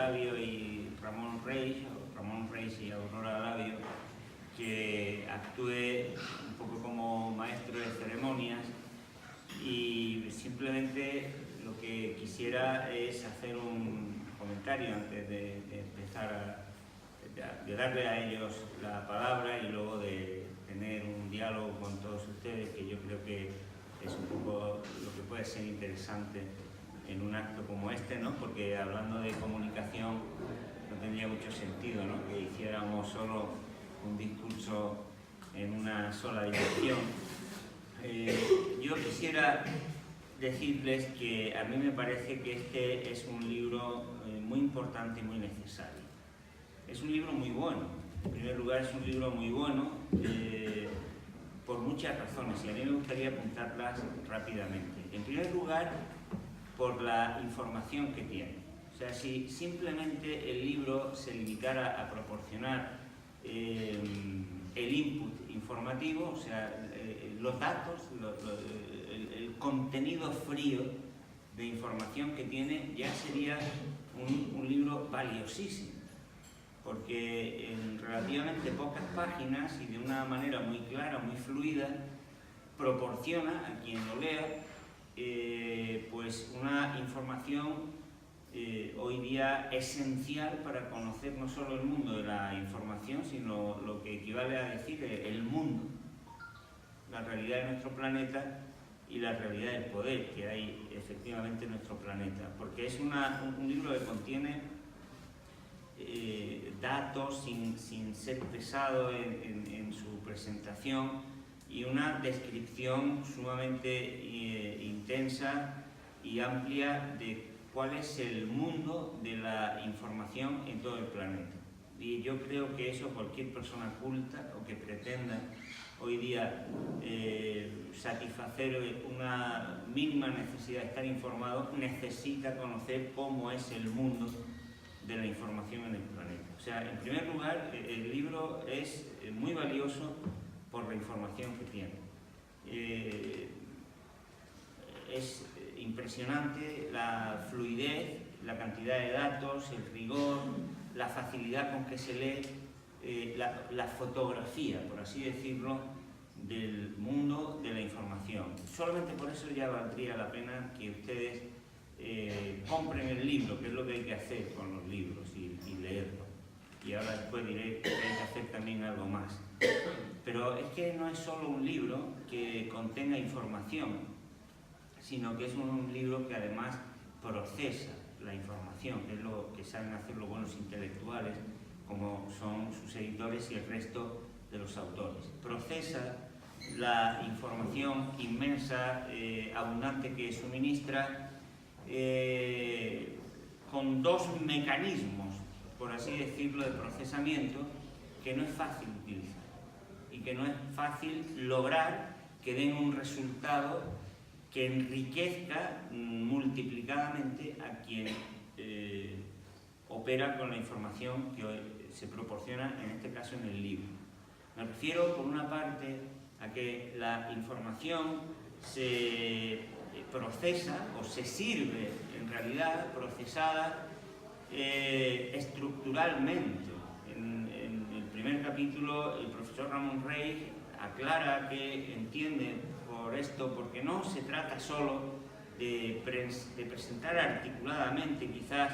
Labio y Ramón Reis y Aurora Labio, que actúe un poco como maestro de ceremonias, y simplemente lo que quisiera es hacer un comentario antes de empezar de darle a ellos la palabra y luego de tener un diálogo con todos ustedes, que yo creo que es un poco lo que puede ser interesante en un acto como este, ¿no? Porque hablando de comunicación no tendría mucho sentido, ¿no?, que hiciéramos solo un discurso en una sola dirección. Yo quisiera decirles que a mí me parece que este es un libro muy importante y muy necesario. Es un libro muy bueno. En primer lugar, es un libro muy bueno por muchas razones, y a mí me gustaría apuntarlas rápidamente. En primer lugar, por la información que tiene. O sea, si simplemente el libro se limitara a proporcionar el input informativo, o sea, los datos, el contenido frío de información que tiene, ya sería un libro valiosísimo, porque en relativamente pocas páginas y de una manera muy clara, muy fluida, proporciona a quien lo lea pues una información hoy día esencial para conocer no solo el mundo de la información, sino lo que equivale a decir el mundo, la realidad de nuestro planeta y la realidad del poder que hay efectivamente en nuestro planeta, porque es un libro que contiene datos sin ser pesado en su presentación, y una descripción sumamente intensa y amplia de cuál es el mundo de la información en todo el planeta. Y yo creo que eso cualquier persona culta o que pretenda hoy día satisfacer una mínima necesidad de estar informado, necesita conocer cómo es el mundo de la información en el planeta. O sea, en primer lugar, el libro es muy valioso por la información que tiene. Es impresionante la fluidez, la cantidad de datos, el rigor, la facilidad con que se lee, la fotografía, por así decirlo, del mundo de la información. Solamente por eso ya valdría la pena que ustedes compren el libro, que es lo que hay que hacer con los libros, y leerlo. Y ahora después diré que hay que hacer también algo más. Pero es que no es solo un libro que contenga información, sino que es un libro que además procesa la información, que es lo que saben hacer los buenos intelectuales, como son sus editores y el resto de los autores. Procesa la información inmensa, abundante que suministra, con dos mecanismos, por así decirlo, de procesamiento que no es fácil utilizar y que no es fácil lograr que den un resultado que enriquezca multiplicadamente a quien opera con la información que se proporciona, en este caso en el libro. Me refiero, por una parte, a que la información se procesa o se sirve, en realidad, procesada estructuralmente. En el primer capítulo, el profesor Ramón Reis aclara que entiende por esto, porque no se trata solo de presentar articuladamente, quizás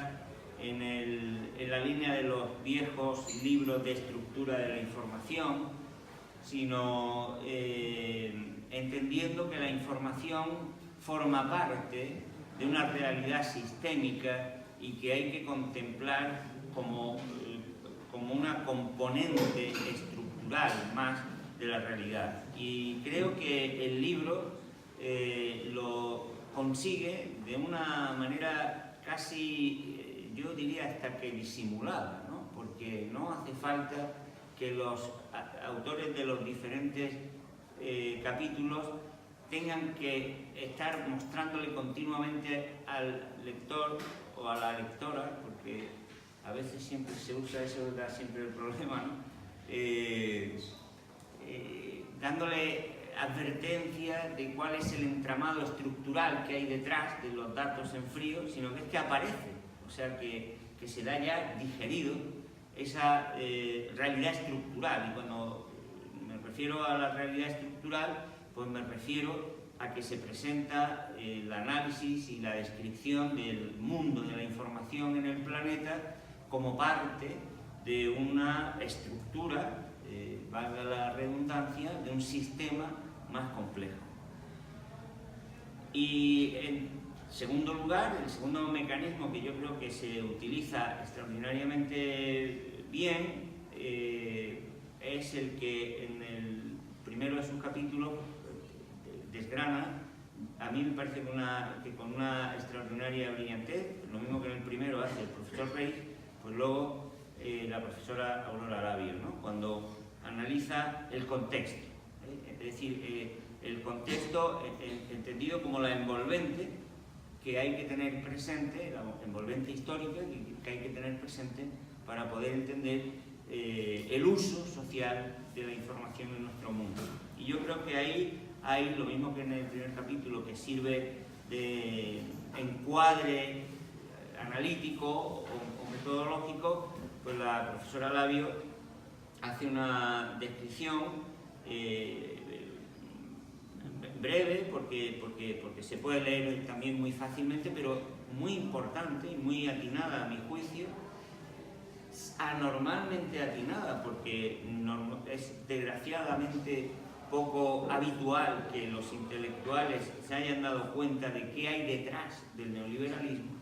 en la línea de los viejos libros de estructura de la información, sino entendiendo que la información forma parte de una realidad sistémica y que hay que contemplar como una componente estructural más de la realidad. Y creo que el libro lo consigue de una manera casi, yo diría hasta que disimulada, ¿no? Porque no hace falta que los autores de los diferentes capítulos tengan que estar mostrándole continuamente al lector o a la lectora, porque a veces siempre se usa eso, da siempre el problema, ¿no? Dándole advertencia de cuál es el entramado estructural que hay detrás de los datos en frío, sino que es que aparece. O sea que se le haya digerido esa realidad estructural. Y cuando me refiero a la realidad estructural, pues me refiero a que se presenta el análisis y la descripción del mundo de la información en el planeta como parte de una estructura, valga la redundancia, de un sistema más complejo. Y en segundo lugar, el segundo mecanismo que yo creo que se utiliza extraordinariamente bien es el que en el primero de sus capítulos desgrana, a mí me parece que con una extraordinaria brillantez, lo mismo que en el primero hace el profesor Reich, pues luego la profesora Aurora Labio, ¿no? Cuando analiza el contexto, es decir, el contexto entendido como la envolvente que hay que tener presente, la envolvente histórica que hay que tener presente para poder entender el uso social de la información en nuestro mundo. Y yo creo que ahí hay, lo mismo que en el primer capítulo, que sirve de encuadre analítico o metodológico, pues la profesora Labio hace una descripción breve, porque se puede leer también muy fácilmente, pero muy importante y muy atinada a mi juicio, anormalmente atinada, porque es desgraciadamente poco habitual que los intelectuales se hayan dado cuenta de qué hay detrás del neoliberalismo.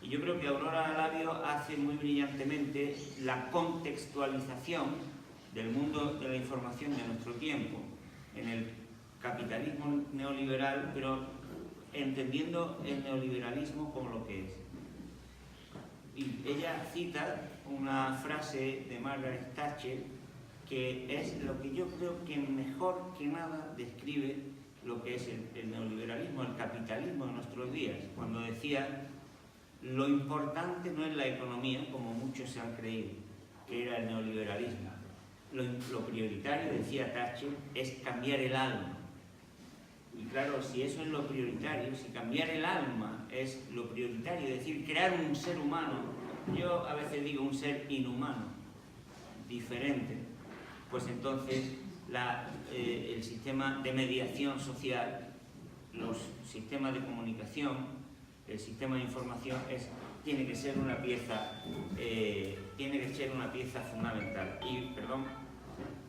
Y yo creo que Aurora Labio hace muy brillantemente la contextualización del mundo de la información de nuestro tiempo en el capitalismo neoliberal, pero entendiendo el neoliberalismo como lo que es. Y ella cita una frase de Margaret Thatcher que es lo que yo creo que mejor que nada describe lo que es el neoliberalismo, el capitalismo de nuestros días, cuando decía: lo importante no es la economía, como muchos se han creído, que era el neoliberalismo. Lo prioritario, decía Thatcher, es cambiar el alma. Y claro, si eso es lo prioritario, si cambiar el alma es lo prioritario, es decir, crear un ser humano, yo a veces digo un ser inhumano, diferente, pues entonces el sistema de mediación social, los sistemas de comunicación, el sistema de información tiene que ser una pieza fundamental.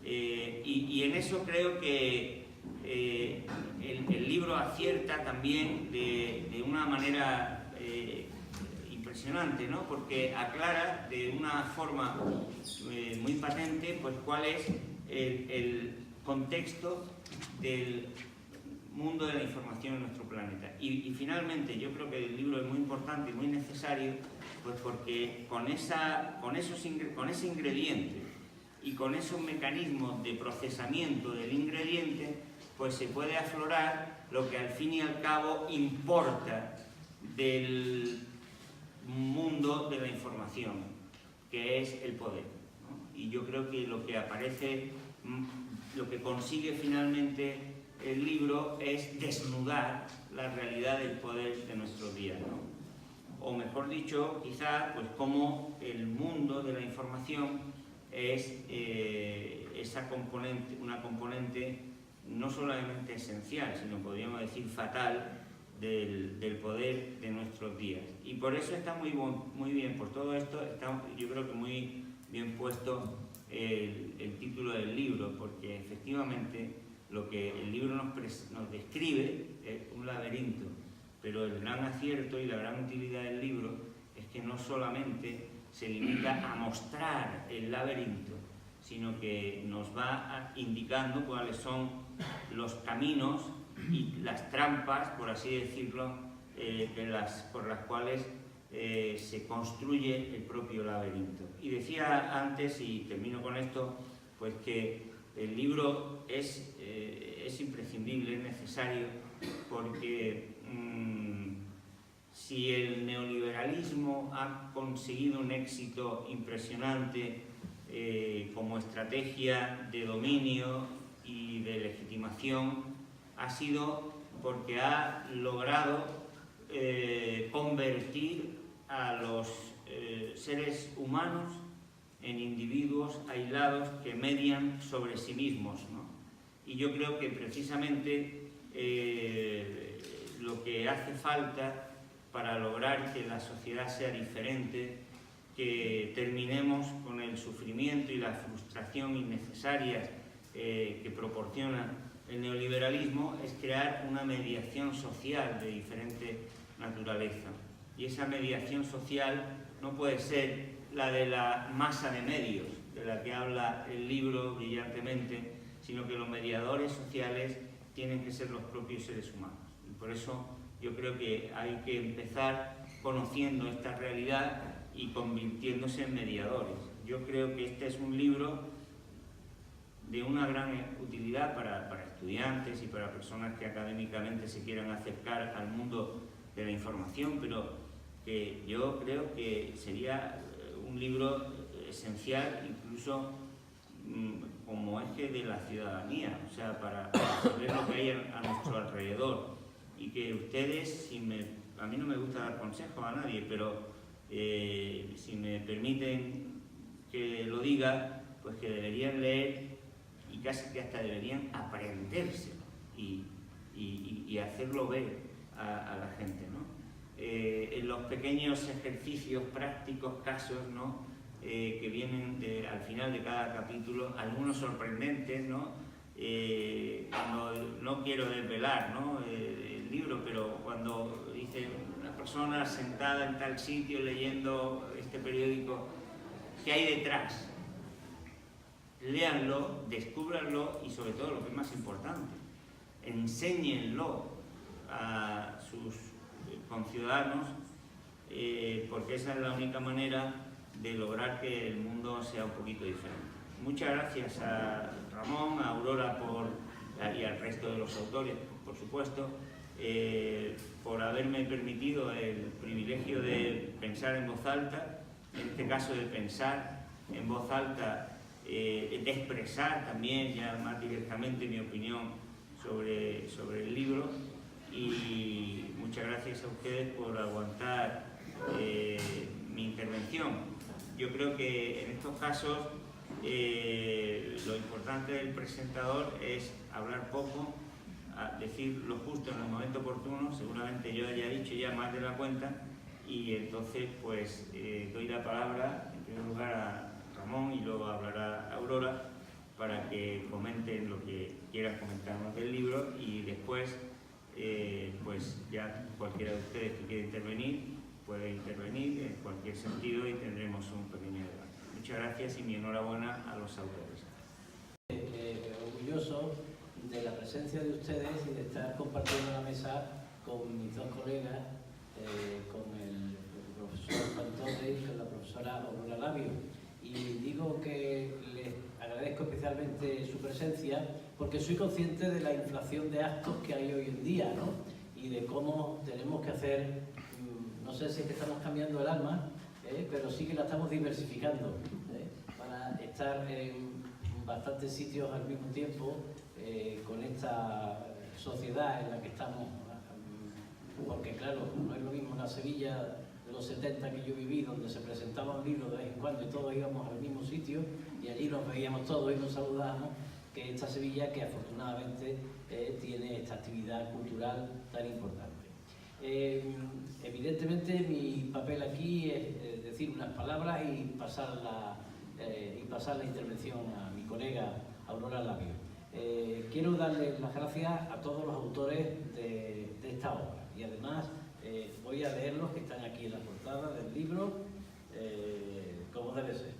Y en eso creo que el libro acierta también de una manera impresionante, ¿no? Porque aclara de una forma muy patente pues cuál es el contexto del mundo de la información en nuestro planeta. Y finalmente yo creo que el libro es muy importante y muy necesario, pues porque con ese ingrediente y con esos mecanismos de procesamiento del ingrediente, pues se puede aflorar lo que al fin y al cabo importa del mundo de la información, que es el poder, ¿no? Y yo creo que lo que aparece, lo que consigue finalmente el libro es desnudar la realidad del poder de nuestros días, ¿no? O mejor dicho, quizá, pues cómo el mundo de la información es una componente no solamente esencial, sino podríamos decir fatal del poder de nuestros días. Y por eso está muy bien, por todo esto está, yo creo que muy bien puesto el título del libro, porque efectivamente lo que el libro nos describe es un laberinto, pero el gran acierto y la gran utilidad del libro es que no solamente se limita a mostrar el laberinto, sino que nos va indicando cuáles son los caminos y las trampas, por así decirlo, por las cuales se construye el propio laberinto. Y decía antes, y termino con esto, pues que el libro es imprescindible, es necesario, porque si el neoliberalismo ha conseguido un éxito impresionante como estrategia de dominio y de legitimación, ha sido porque ha logrado convertir a los seres humanos en individuos aislados que median sobre sí mismos, ¿no? Y yo creo que precisamente lo que hace falta para lograr que la sociedad sea diferente, que terminemos con el sufrimiento y la frustración innecesarias que proporciona el neoliberalismo, es crear una mediación social de diferente naturaleza. Y esa mediación social no puede ser la de la masa de medios, de la que habla el libro brillantemente, sino que los mediadores sociales tienen que ser los propios seres humanos. Y por eso yo creo que hay que empezar conociendo esta realidad y convirtiéndose en mediadores. Yo creo que este es un libro de una gran utilidad para estudiantes y para personas que académicamente se quieran acercar al mundo de la información, pero que yo creo que sería un libro esencial incluso como eje de la ciudadanía, o sea, para saber lo que hay a nuestro alrededor. Y que ustedes, a mí no me gusta dar consejos a nadie, pero si me permiten que lo diga, pues que deberían leer y casi que hasta deberían aprendérselo y hacerlo ver a la gente, ¿no? En los pequeños ejercicios prácticos, casos, ¿no? Que vienen al final de cada capítulo, algunos sorprendentes, ¿no? No quiero desvelar, ¿no? El libro, pero cuando dice una persona sentada en tal sitio leyendo este periódico, ¿qué hay detrás? Léanlo, descúbranlo y sobre todo lo que es más importante, enséñenlo a sus conciudadanos, porque esa es la única manera de lograr que el mundo sea un poquito diferente. Muchas gracias a Ramón, a Aurora y al resto de los autores, por supuesto, por haberme permitido el privilegio de pensar en voz alta, en este caso de pensar en voz alta, de expresar también ya más directamente mi opinión sobre el libro, y muchas gracias a ustedes por aguantar mi intervención. Yo creo que en estos casos lo importante del presentador es hablar poco, decir lo justo en el momento oportuno. Seguramente yo haya dicho ya más de la cuenta, y entonces pues doy la palabra en primer lugar a Ramón y luego hablará Aurora para que comenten lo que quieran comentarnos del libro, y después pues ya cualquiera de ustedes que quiera intervenir puede intervenir en cualquier sentido y tendremos un pequeño debate. Muchas gracias y mi enhorabuena a los autores. Orgulloso de la presencia de ustedes y de estar compartiendo la mesa con mis dos colegas, con el profesor Juan Torres y con la profesora Aurora Labio. Y digo que les agradezco especialmente su presencia porque soy consciente de la inflación de actos que hay hoy en día, ¿no? Y de cómo tenemos que hacer, no sé si es que estamos cambiando el alma, pero sí que la estamos diversificando, para estar en bastantes sitios al mismo tiempo, con esta sociedad en la que estamos, porque claro, no es lo mismo la Sevilla de los 70 que yo viví, donde se presentaba un libro de vez en cuando y todos íbamos al mismo sitio y allí nos veíamos todos y nos saludábamos, que esta Sevilla que afortunadamente tiene esta actividad cultural tan importante. Evidentemente mi papel aquí es decir unas palabras y pasar la intervención a mi colega Aurora Labio. Quiero darles las gracias a todos los autores de esta obra, y además voy a leer los que están aquí en la portada del libro, como debe ser.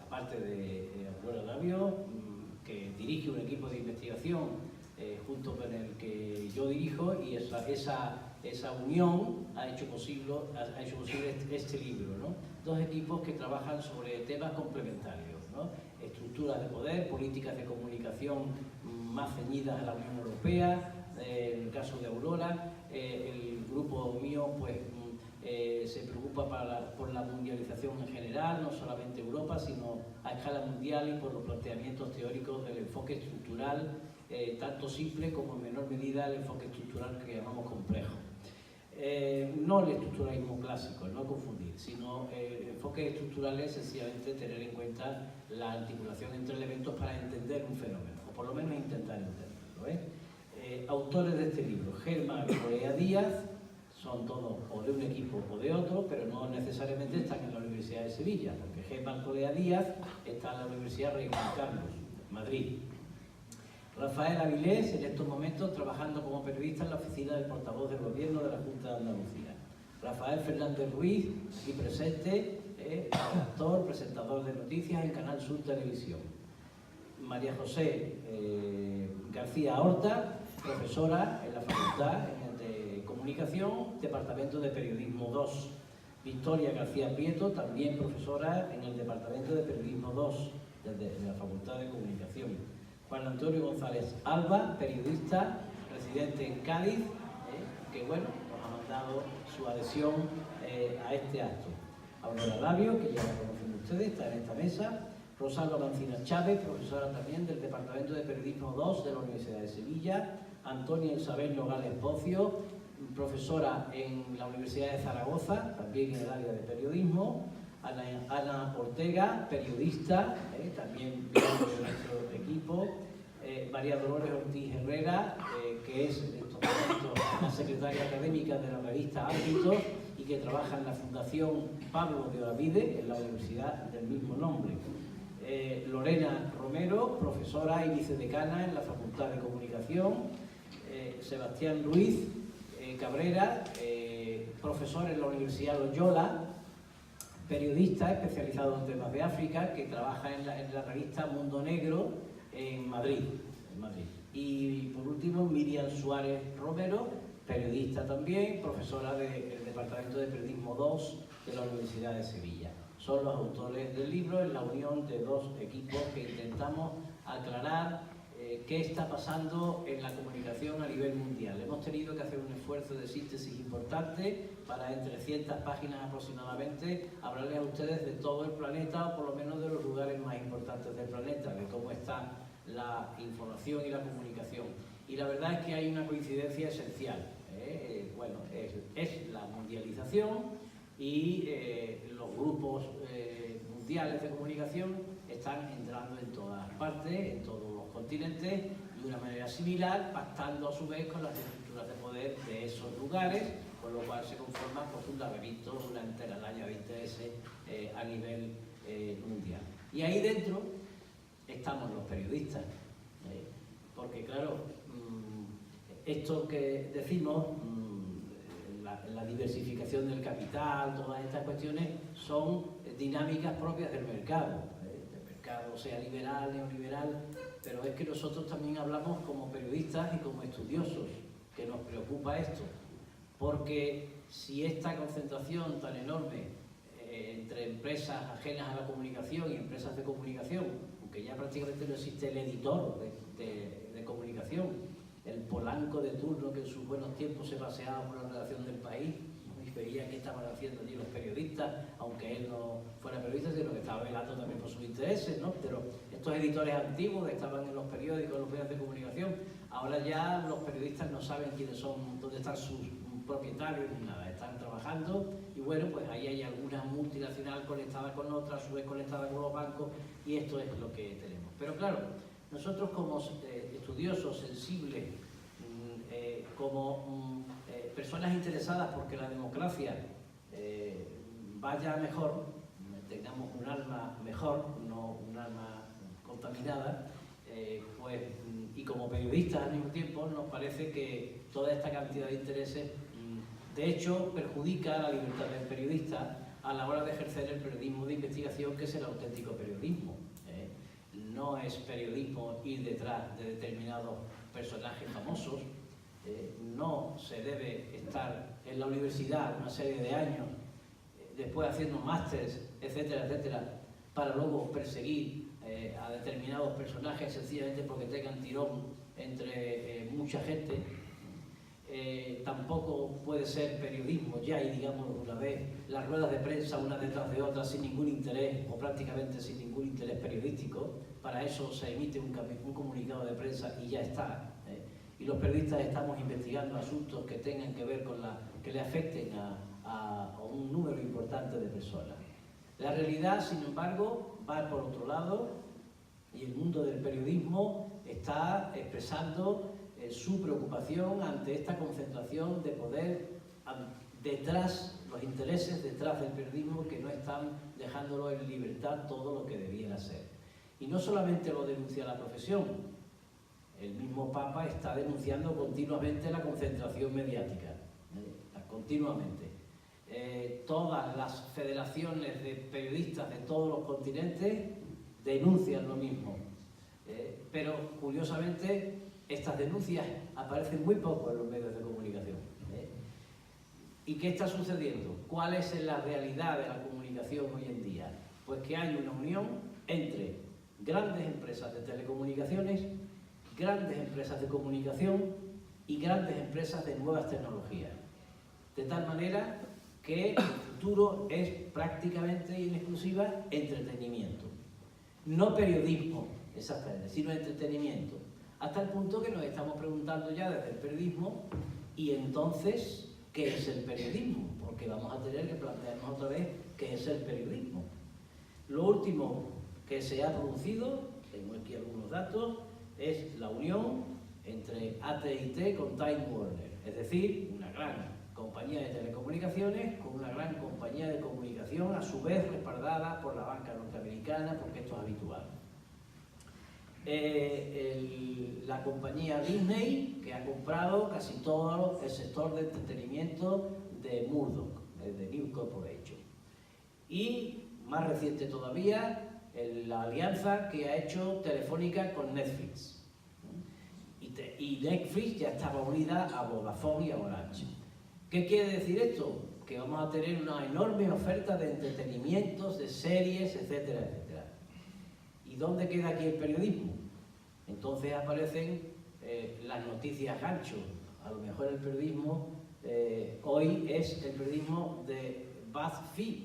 Aparte de Aurora Labio, que dirige un equipo de investigación junto con el que yo dirijo, y esa unión ha hecho posible este libro, ¿no? Dos equipos que trabajan sobre temas complementarios, ¿no? Estructuras de poder, políticas de comunicación más ceñidas a la Unión Europea. En el caso de Aurora, el grupo mío pues se preocupa por la mundialización en general, no solamente Europa, sino a escala mundial, y por los planteamientos teóricos del enfoque estructural, tanto simple como en menor medida el enfoque estructural que llamamos complejo. No el estructuralismo clásico, no confundir, sino el enfoque estructural es sencillamente tener en cuenta la articulación entre elementos para entender un fenómeno, o por lo menos intentar entenderlo. Autores de este libro: Germán Correa Díaz, son todos o de un equipo o de otro, pero no necesariamente están en la Universidad de Sevilla, porque Germán Correa Díaz está en la Universidad Rey Juan Carlos, Madrid. Rafael Avilés, en estos momentos trabajando como periodista en la oficina del portavoz del Gobierno de la Junta de Andalucía. Rafael Fernández Ruiz, aquí presente, actor, presentador de noticias en Canal Sur Televisión. María José García Horta, profesora en la Facultad de Comunicación, Departamento de Periodismo 2. Victoria García Prieto, también profesora en el Departamento de Periodismo 2, desde la Facultad de Comunicación. Juan Antonio González Alba, periodista, residente en Cádiz, que bueno, nos ha mandado su adhesión a este acto. Aurora Labio, que ya la conocen ustedes, está en esta mesa. Rosalba Mancina Chávez, profesora también del Departamento de Periodismo 2 de la Universidad de Sevilla. Antonia Isabel Nogales Bocio, profesora en la Universidad de Zaragoza, también en el área de periodismo. Ana Ortega, periodista, también miembro de nuestro equipo. María Dolores Ortiz Herrera, que es en estos momentos la secretaria académica de la revista Ámbitos y que trabaja en la Fundación Pablo de Olavide, en la universidad del mismo nombre. Lorena Romero, profesora y vicedecana en la Facultad de Comunicación. Sebastián Ruiz Cabrera, profesor en la Universidad Loyola, periodista especializado en temas de África, que trabaja en la revista Mundo Negro en Madrid. Y por último, Miriam Suárez Romero, periodista también, profesora del Departamento de Periodismo 2 de la Universidad de Sevilla. Son los autores del libro, en la unión de dos equipos que intentamos aclarar qué está pasando en la comunicación a nivel mundial. Hemos tenido que hacer un esfuerzo de síntesis importante para, en 300 páginas aproximadamente, hablarles a ustedes de todo el planeta, o por lo menos de los lugares más importantes del planeta, de cómo está la información y la comunicación. Y la verdad es que hay una coincidencia esencial. Bueno, es la mundialización y los grupos mundiales de comunicación están entrando en todas partes, en todos los continentes, de una manera similar, pactando a su vez con las estructuras de poder de esos lugares, con lo cual se conforma pues, un laberinto, una enteralaya de intereses a nivel mundial. Y ahí dentro estamos los periodistas, porque claro, esto que decimos, la diversificación del capital, todas estas cuestiones son dinámicas propias del mercado, sea liberal, neoliberal, pero es que nosotros también hablamos como periodistas y como estudiosos, que nos preocupa esto, porque si esta concentración tan enorme entre empresas ajenas a la comunicación y empresas de comunicación, aunque ya prácticamente no existe el editor de comunicación, el Polanco de turno que en sus buenos tiempos se paseaba por la redacción del País y veía qué estaban haciendo allí los periodistas, aunque él no fuera periodista, sino que estaba velando también por sus intereses, ¿no? Pero estos editores antiguos que estaban en los periódicos, en los medios de comunicación, ahora ya los periodistas no saben quiénes son, dónde están sus propietarios ni nada, están trabajando y bueno, pues ahí hay alguna multinacional conectada con otra, a su vez conectada con los bancos, y esto es lo que tenemos. Pero claro, nosotros como estudiosos, sensibles, como personas interesadas porque la democracia vaya mejor, tengamos un alma mejor, no un alma contaminada, pues, y como periodistas al mismo tiempo, nos parece que toda esta cantidad de intereses, de hecho, perjudica la libertad del periodista a la hora de ejercer el periodismo de investigación, que es el auténtico periodismo. No es periodismo ir detrás de determinados personajes famosos, no se debe estar en la universidad una serie de años, después haciendo másteres, etcétera, etcétera, para luego perseguir a determinados personajes sencillamente porque tengan tirón entre mucha gente. Tampoco puede ser periodismo ya, y digamos una vez, las ruedas de prensa una detrás de otra sin ningún interés o prácticamente sin ningún interés periodístico. Para eso se emite un comunicado de prensa y ya está. y los periodistas estamos investigando asuntos que tengan que ver con que le afecten a un número importante de personas. La realidad, sin embargo, va por otro lado, y el mundo del periodismo está expresando su preocupación ante esta concentración de poder detrás, los intereses detrás del periodismo, que no están dejándolo en libertad todo lo que debiera ser. Y no solamente lo denuncia la profesión, el mismo Papa está denunciando continuamente la concentración mediática, continuamente. Todas las federaciones de periodistas de todos los continentes denuncian lo mismo, pero curiosamente estas denuncias aparecen muy poco en los medios de comunicación. ¿Y qué está sucediendo? ¿Cuál es la realidad de la comunicación hoy en día? Pues que hay una unión entre grandes empresas de telecomunicaciones, grandes empresas de comunicación y grandes empresas de nuevas tecnologías. De tal manera que el futuro es prácticamente y en exclusiva entretenimiento. No periodismo, exactamente, sino entretenimiento. Hasta el punto que nos estamos preguntando ya desde el periodismo, y entonces, ¿qué es el periodismo? Porque vamos a tener que plantearnos otra vez qué es el periodismo. Lo último que se ha producido, tengo aquí algunos datos, es la unión entre AT&T con Time Warner, es decir, una gran compañía de telecomunicaciones con una gran compañía de comunicación, a su vez respaldada por la banca norteamericana, porque esto es habitual. La compañía Disney, que ha comprado casi todo el sector de entretenimiento de Murdoch, de News Corporation. Y, más reciente todavía, la alianza que ha hecho Telefónica con Netflix. Y Netflix ya estaba unida a Vodafone y a Orange. ¿Qué quiere decir esto? Que vamos a tener una enorme oferta de entretenimientos, de series, etcétera, etcétera. ¿Y dónde queda aquí el periodismo? Entonces aparecen las noticias gancho. A lo mejor el periodismo hoy es el periodismo de BuzzFeed,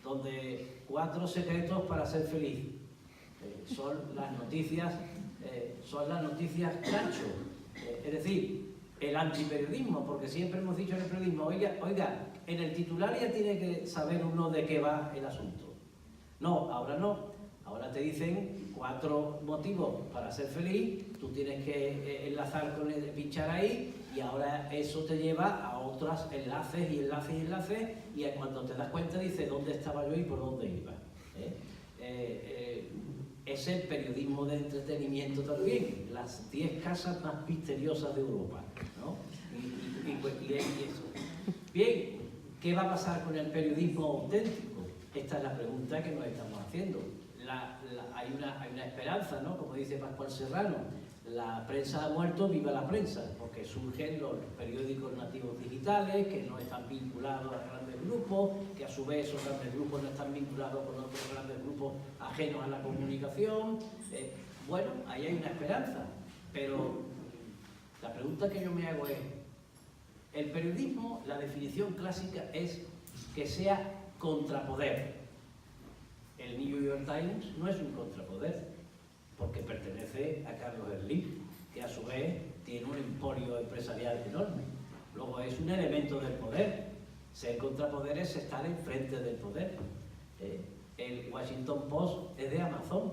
donde 4 secretos para ser feliz. Son las noticias gancho. Es decir, el antiperiodismo, porque siempre hemos dicho en el periodismo, oiga, en el titular ya tiene que saber uno de qué va el asunto. No, ahora no. Ahora te dicen 4 motivos para ser feliz, tú tienes que enlazar con el pinchar ahí, y ahora eso te lleva a otros enlaces y enlaces y enlaces, y cuando te das cuenta dices dónde estaba yo y por dónde iba. Es el periodismo de entretenimiento también, las 10 casas más misteriosas de Europa, ¿no? Y eso. Bien, ¿qué va a pasar con el periodismo auténtico? Esta es la pregunta que nos estamos haciendo. Hay una esperanza, ¿no? Como dice Pascual Serrano, la prensa ha muerto, viva la prensa, porque surgen los periódicos nativos digitales que no están vinculados a grandes grupos, que a su vez esos grandes grupos no están vinculados con otros grandes grupos ajenos a la comunicación. Bueno, ahí hay una esperanza, pero la pregunta que yo me hago es, el periodismo, la definición clásica es que sea contrapoder. El New York Times no es un contrapoder, porque pertenece a Carlos Slim, que a su vez tiene un emporio empresarial enorme. Luego es un elemento del poder. Ser contrapoder es estar enfrente del poder. El Washington Post es de Amazon.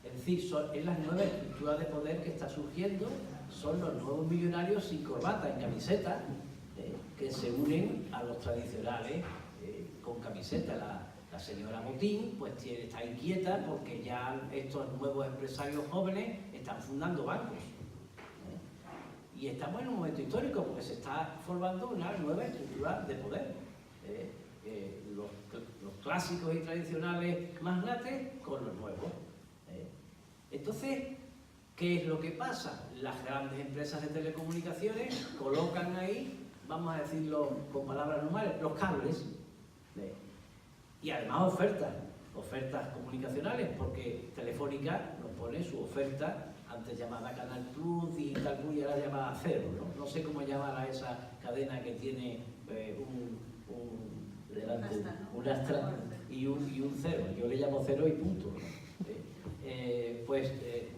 Es decir, es la nueva estructura de poder que está surgiendo, son los nuevos millonarios sin corbata, en camiseta, que se unen a los tradicionales con camiseta. La señora Botín pues está inquieta porque ya estos nuevos empresarios jóvenes están fundando bancos. Y estamos en un momento histórico porque se está formando una nueva estructura de poder. Los clásicos y tradicionales magnates con los nuevos. Entonces, ¿qué es lo que pasa? Las grandes empresas de telecomunicaciones colocan ahí, vamos a decirlo con palabras normales, los cables. Y además ofertas comunicacionales, porque Telefónica nos pone su oferta, antes llamada Canal Plus, Digital Plus, y ahora llamada Cero, ¿no? No sé cómo llamar a esa cadena que tiene un Astra y un Cero. Yo le llamo Cero y punto, ¿no?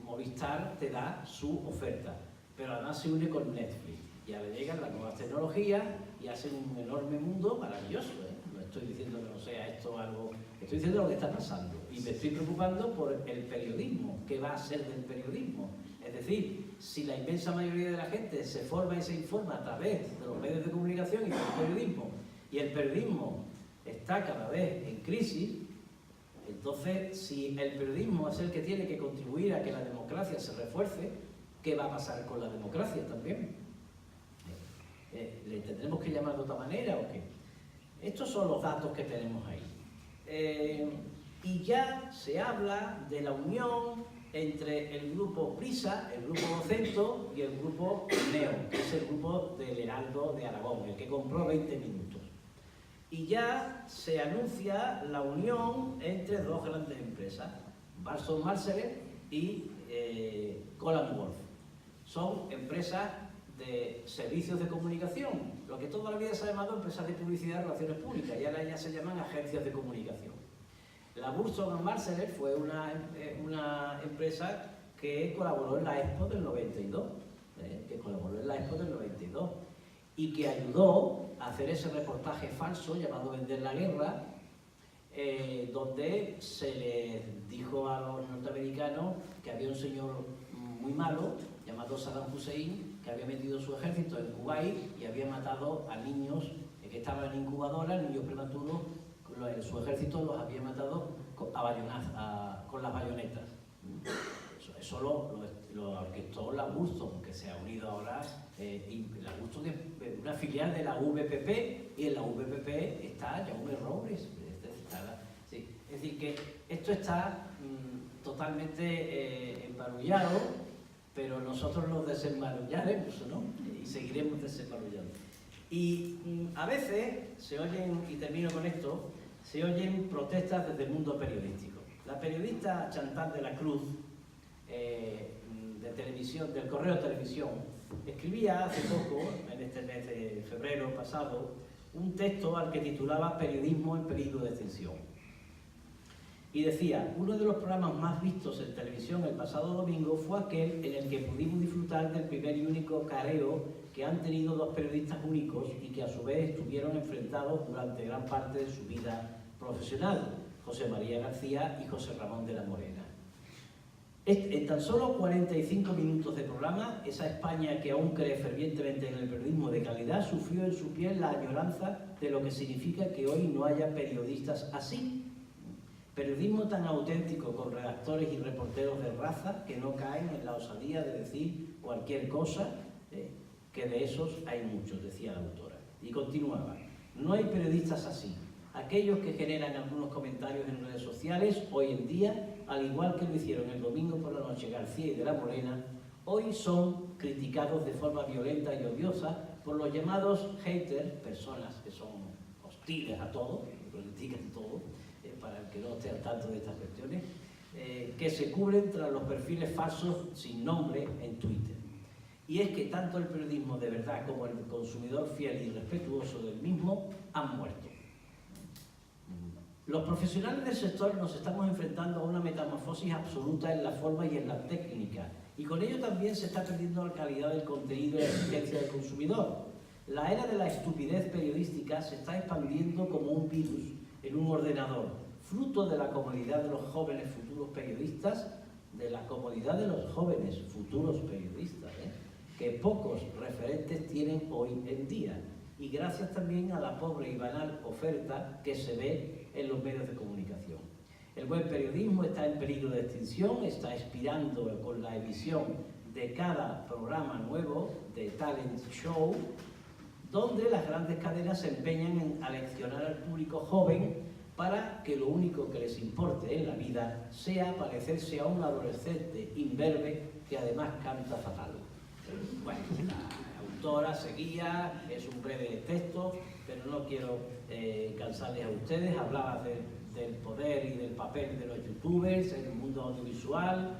Movistar te da su oferta. pero además se une con Netflix. Ya le llegan las nuevas tecnologías y hacen un enorme mundo maravilloso, ¿eh? No estoy diciendo que no sea esto algo, estoy diciendo lo que está pasando. Y me estoy preocupando por el periodismo, qué va a ser del periodismo. Es decir, si la inmensa mayoría de la gente se forma y se informa a través de los medios de comunicación y del periodismo, y el periodismo está cada vez en crisis, entonces si el periodismo es el que tiene que contribuir a que la democracia se refuerce, ¿qué va a pasar con la democracia también? ¿Le tendremos que llamar de otra manera o qué? Estos son los datos que tenemos ahí. Y ya se habla de la unión entre el grupo Prisa, el grupo Vocento y el grupo Neo, que es el grupo del Heraldo de Aragón, el que compró 20 minutos. Y ya se anuncia la unión entre dos grandes empresas, Burson Marsalis y Colan Wolf. Son empresas de servicios de comunicación, lo que toda la vida se ha llamado empresas de publicidad y relaciones públicas, y ahora ya se llaman agencias de comunicación. La Burson Marsalis fue una empresa que colaboró en la Expo del 92, y que ayudó a hacer ese reportaje falso llamado Vender la Guerra, donde se les dijo a los norteamericanos que había un señor muy malo llamado Saddam Hussein que había metido su ejército en Kuwait y había matado a niños que estaban en incubadora, niños prematuros. Su ejército los había matado con las bayonetas. Eso lo orquestó la Burson, que se ha unido ahora, y la Burson es una filial de la VPP, y en la VPP está Jaume Robles. Sí. Es decir, que esto está totalmente embarullado, pero nosotros nos desembarullaremos, ¿no? Y seguiremos desembarullando. Y a veces se oyen, y termino con esto, se oyen protestas desde el mundo periodístico. La periodista Chantal de la Cruz, de televisión, del Correo Televisión, escribía hace poco, en este mes de febrero pasado, un texto al que titulaba Periodismo en peligro de extinción. Y decía, uno de los programas más vistos en televisión el pasado domingo fue aquel en el que pudimos disfrutar del primer y único careo que han tenido dos periodistas únicos y que a su vez estuvieron enfrentados durante gran parte de su vida profesional, José María García y José Ramón de la Morena. En tan solo 45 minutos de programa, esa España que aún cree fervientemente en el periodismo de calidad sufrió en su piel la añoranza de lo que significa que hoy no haya periodistas así. Periodismo tan auténtico, con redactores y reporteros de raza que no caen en la osadía de decir cualquier cosa, que de esos hay muchos, decía la autora. Y continuaba, no hay periodistas así. Aquellos que generan algunos comentarios en redes sociales, hoy en día, al igual que lo hicieron el domingo por la noche García y de la Morena, hoy son criticados de forma violenta y odiosa por los llamados haters, personas que son hostiles a todo, que critican todo, para el que no esté al tanto de estas cuestiones, que se cubren tras los perfiles falsos sin nombre en Twitter. Y es que tanto el periodismo de verdad como el consumidor fiel y respetuoso del mismo han muerto. Los profesionales del sector nos estamos enfrentando a una metamorfosis absoluta en la forma y en la técnica, y con ello también se está perdiendo la calidad del contenido y la exigencia del consumidor. La era de la estupidez periodística se está expandiendo como un virus en un ordenador, fruto de la comodidad de los jóvenes futuros periodistas, que pocos referentes tienen hoy en día, y gracias también a la pobre y banal oferta que se ve en los medios de comunicación. El buen periodismo está en peligro de extinción, está expirando con la emisión de cada programa nuevo de talent show, donde las grandes cadenas se empeñan en aleccionar al público joven para que lo único que les importe en la vida sea parecerse a un adolescente imberbe que además canta fatal. Bueno, la autora seguía, es un breve texto, pero no quiero cansarles a ustedes. Hablaba del poder y del papel de los youtubers en el mundo audiovisual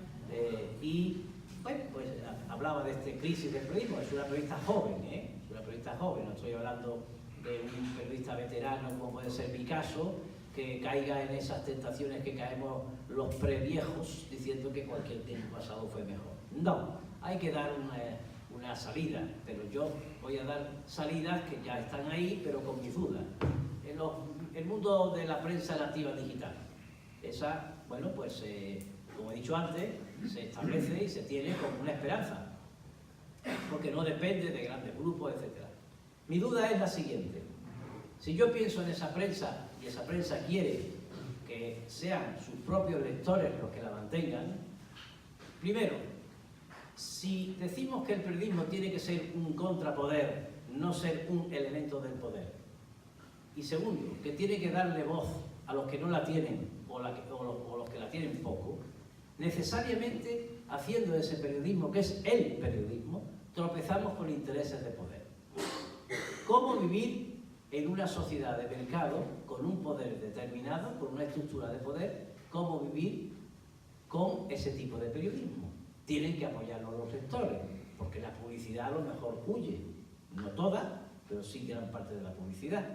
y bueno, pues hablaba de esta crisis del periodismo. Es una periodista joven, es una periodista joven, no estoy hablando de un periodista veterano como puede ser mi caso, que caiga en esas tentaciones que caemos los previejos diciendo que cualquier tiempo pasado fue mejor. No, hay que dar una salida, pero yo voy a dar salidas que ya están ahí, pero con mis dudas. El mundo de la prensa nativa digital, esa, bueno, pues como he dicho antes, se establece y se tiene como una esperanza, porque no depende de grandes grupos, etc. Mi duda es la siguiente: si yo pienso en esa prensa y esa prensa quiere que sean sus propios lectores los que la mantengan, primero, si decimos que el periodismo tiene que ser un contrapoder, no ser un elemento del poder, y segundo, que tiene que darle voz a los que no la tienen o los que la tienen poco, necesariamente haciendo ese periodismo, que es el periodismo, tropezamos con intereses de poder. ¿Cómo vivir en una sociedad de mercado con un poder determinado, con una estructura de poder? ¿Cómo vivir con ese tipo de periodismo? Tienen que apoyarlo los lectores, porque la publicidad a lo mejor huye, no toda, pero sí gran parte de la publicidad.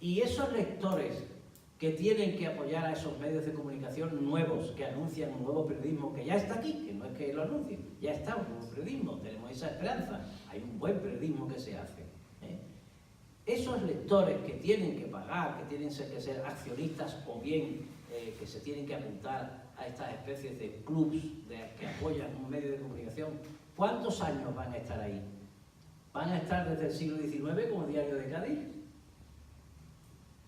Y esos lectores que tienen que apoyar a esos medios de comunicación nuevos, que anuncian un nuevo periodismo que ya está aquí, que no es que lo anuncien, ya está un nuevo periodismo, tenemos esa esperanza, hay un buen periodismo que se hace. Esos lectores que tienen que pagar, que tienen que ser accionistas o bien que se tienen que apuntar a estas especies de clubs que apoyan un medio de comunicación, ¿cuántos años van a estar ahí? ¿Van a estar desde el siglo XIX como Diario de Cádiz?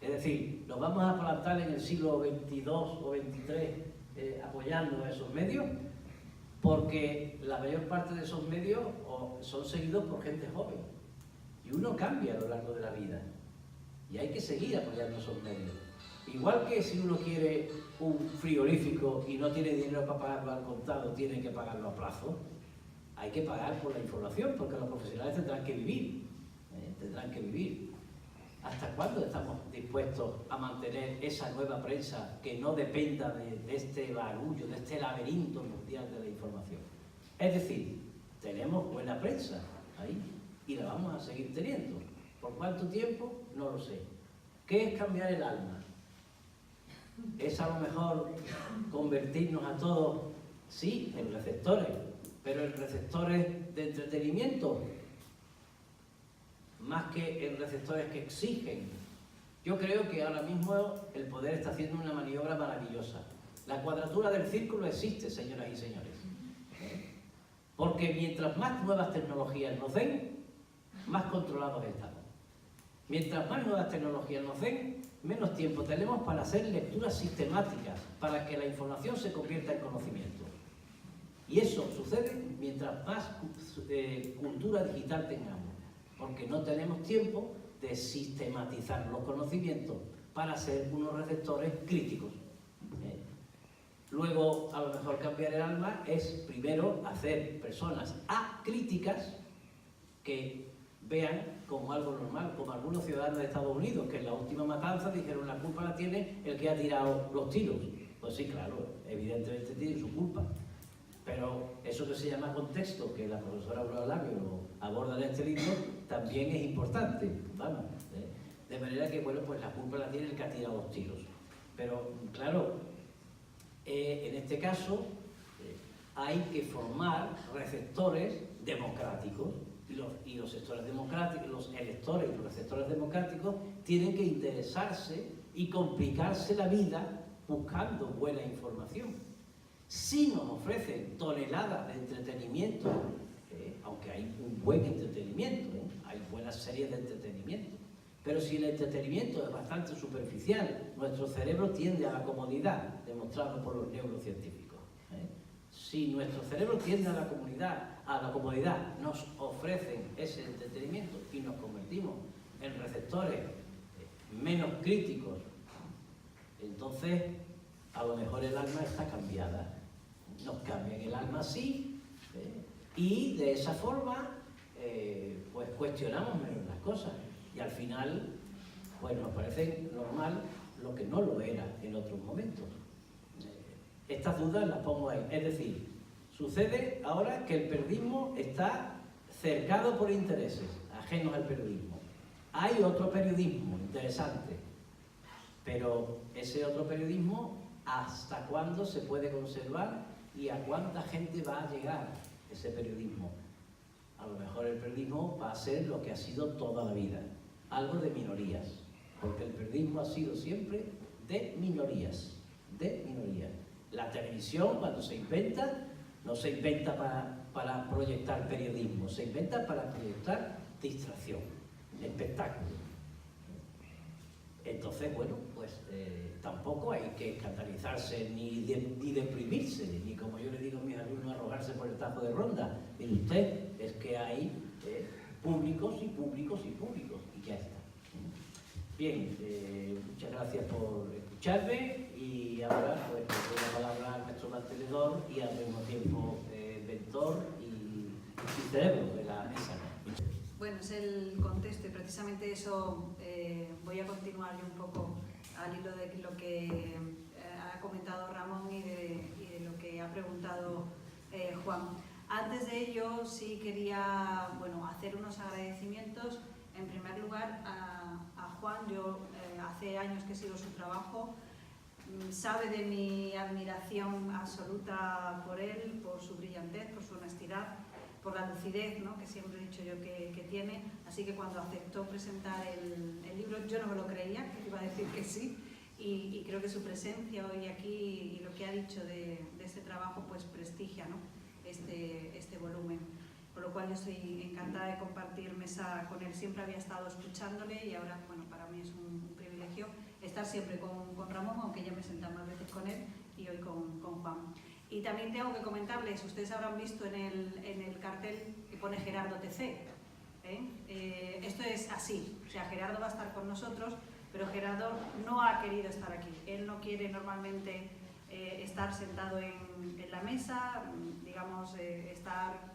Es decir, ¿los vamos a plantar en el siglo XXII o XXIII apoyando a esos medios? Porque la mayor parte de esos medios son seguidos por gente joven. Y uno cambia a lo largo de la vida. Y hay que seguir apoyando esos medios. Igual que si uno quiere un frigorífico y no tiene dinero para pagarlo al contado, tiene que pagarlo a plazo, hay que pagar por la información, porque los profesionales tendrán que vivir. Tendrán que vivir. ¿Hasta cuándo estamos dispuestos a mantener esa nueva prensa que no dependa de este barullo, de este laberinto mundial de la información? Es decir, tenemos buena prensa ahí y la vamos a seguir teniendo. ¿Por cuánto tiempo? No lo sé. ¿Qué es cambiar el alma? ¿Es a lo mejor convertirnos a todos, sí, en receptores, pero en receptores de entretenimiento, más que en receptores que exigen? Yo creo que ahora mismo el poder está haciendo una maniobra maravillosa. La cuadratura del círculo existe, señoras y señores. Porque mientras más nuevas tecnologías nos den, más controlados estamos. Mientras más nuevas tecnologías nos den, menos tiempo tenemos para hacer lecturas sistemáticas, para que la información se convierta en conocimiento. Y eso sucede mientras más cultura digital tengamos, porque no tenemos tiempo de sistematizar los conocimientos para ser unos receptores críticos. Luego, a lo mejor cambiar el alma es primero hacer personas acríticas que vean como algo normal, como algunos ciudadanos de Estados Unidos, que en la última matanza dijeron la culpa la tiene el que ha tirado los tiros. Pues sí, claro, evidentemente tiene su culpa. Pero eso que se llama contexto, que la profesora Aurora Labio lo aborda en este libro, también es importante, vamos. De manera que, bueno, pues la culpa la tiene el que ha tirado los tiros. Pero, claro, en este caso hay que formar receptores democráticos y los sectores democráticos, los electores y los receptores democráticos tienen que interesarse y complicarse la vida buscando buena información. Si nos ofrecen toneladas de entretenimiento, aunque hay un buen entretenimiento, hay buenas series de entretenimiento, pero si el entretenimiento es bastante superficial, nuestro cerebro tiende a la comodidad, demostrado por los neurocientíficos. Si nuestro cerebro tiende a la comodidad, nos ofrecen ese entretenimiento y nos convertimos en receptores menos críticos, entonces a lo mejor el alma está cambiada. Nos cambian el alma así, y de esa forma pues cuestionamos menos las cosas y al final pues nos parece normal lo que no lo era en otros momentos. Estas dudas las pongo ahí. Es decir, sucede ahora que el periodismo está cercado por intereses ajenos al periodismo. Hay otro periodismo interesante, pero ese otro periodismo, ¿hasta cuándo se puede conservar y a cuánta gente va a llegar ese periodismo? a lo mejor el periodismo va a ser lo que ha sido toda la vida, algo de minorías, porque el periodismo ha sido siempre de minorías, de minorías. La televisión, cuando se inventa, no se inventa para proyectar periodismo, se inventa para proyectar distracción, espectáculo. Entonces, bueno, pues tampoco hay que escandalizarse ni deprimirse, ni como yo le digo a mis alumnos, arrojarse por el tajo de Ronda. Mire usted, es que hay públicos y públicos y públicos, y ya está. Bien, muchas gracias por escucharme y ahora pues le doy la palabra a nuestro mantenedor y al mismo tiempo mentor y cerebro de la mesa. Bueno, es el contexto y precisamente eso voy a continuar yo un poco al hilo de lo que ha comentado Ramón y de lo que ha preguntado Juan. Antes de ello sí quería hacer unos agradecimientos. En primer lugar a Juan. Yo hace años que sigo su trabajo, sabe de mi admiración absoluta por él, por su brillantez, por su honestidad, por la lucidez, ¿no?, que siempre he dicho yo que tiene. Así que cuando aceptó presentar el libro, yo no me lo creía, que iba a decir que sí, y creo que su presencia hoy aquí y lo que ha dicho de este trabajo pues prestigia, ¿no?, este volumen. Por lo cual yo estoy encantada de compartir mesa con él. Siempre había estado escuchándole y ahora, bueno, para mí es un privilegio estar siempre con Ramón, aunque ya me he sentado más veces con él y hoy con Juan. Y también tengo que comentarles, ustedes habrán visto en el cartel que pone Gerardo TC. Esto es así, o sea, Gerardo va a estar con nosotros, pero Gerardo no ha querido estar aquí. Él no quiere normalmente estar sentado en la mesa, digamos, estar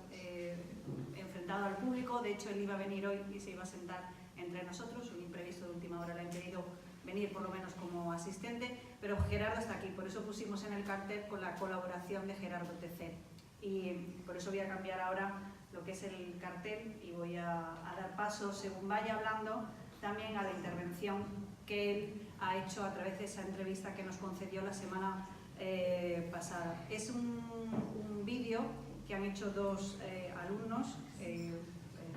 enfrentado al público. De hecho, él iba a venir hoy y se iba a sentar entre nosotros, un imprevisto de última hora le han pedido venir por lo menos como asistente, pero Gerardo está aquí, por eso pusimos en el cartel con la colaboración de Gerardo TC. Y por eso voy a cambiar ahora lo que es el cartel y voy a dar paso, según vaya hablando, también a la intervención que él ha hecho a través de esa entrevista que nos concedió la semana pasada. Es un vídeo que han hecho dos alumnos,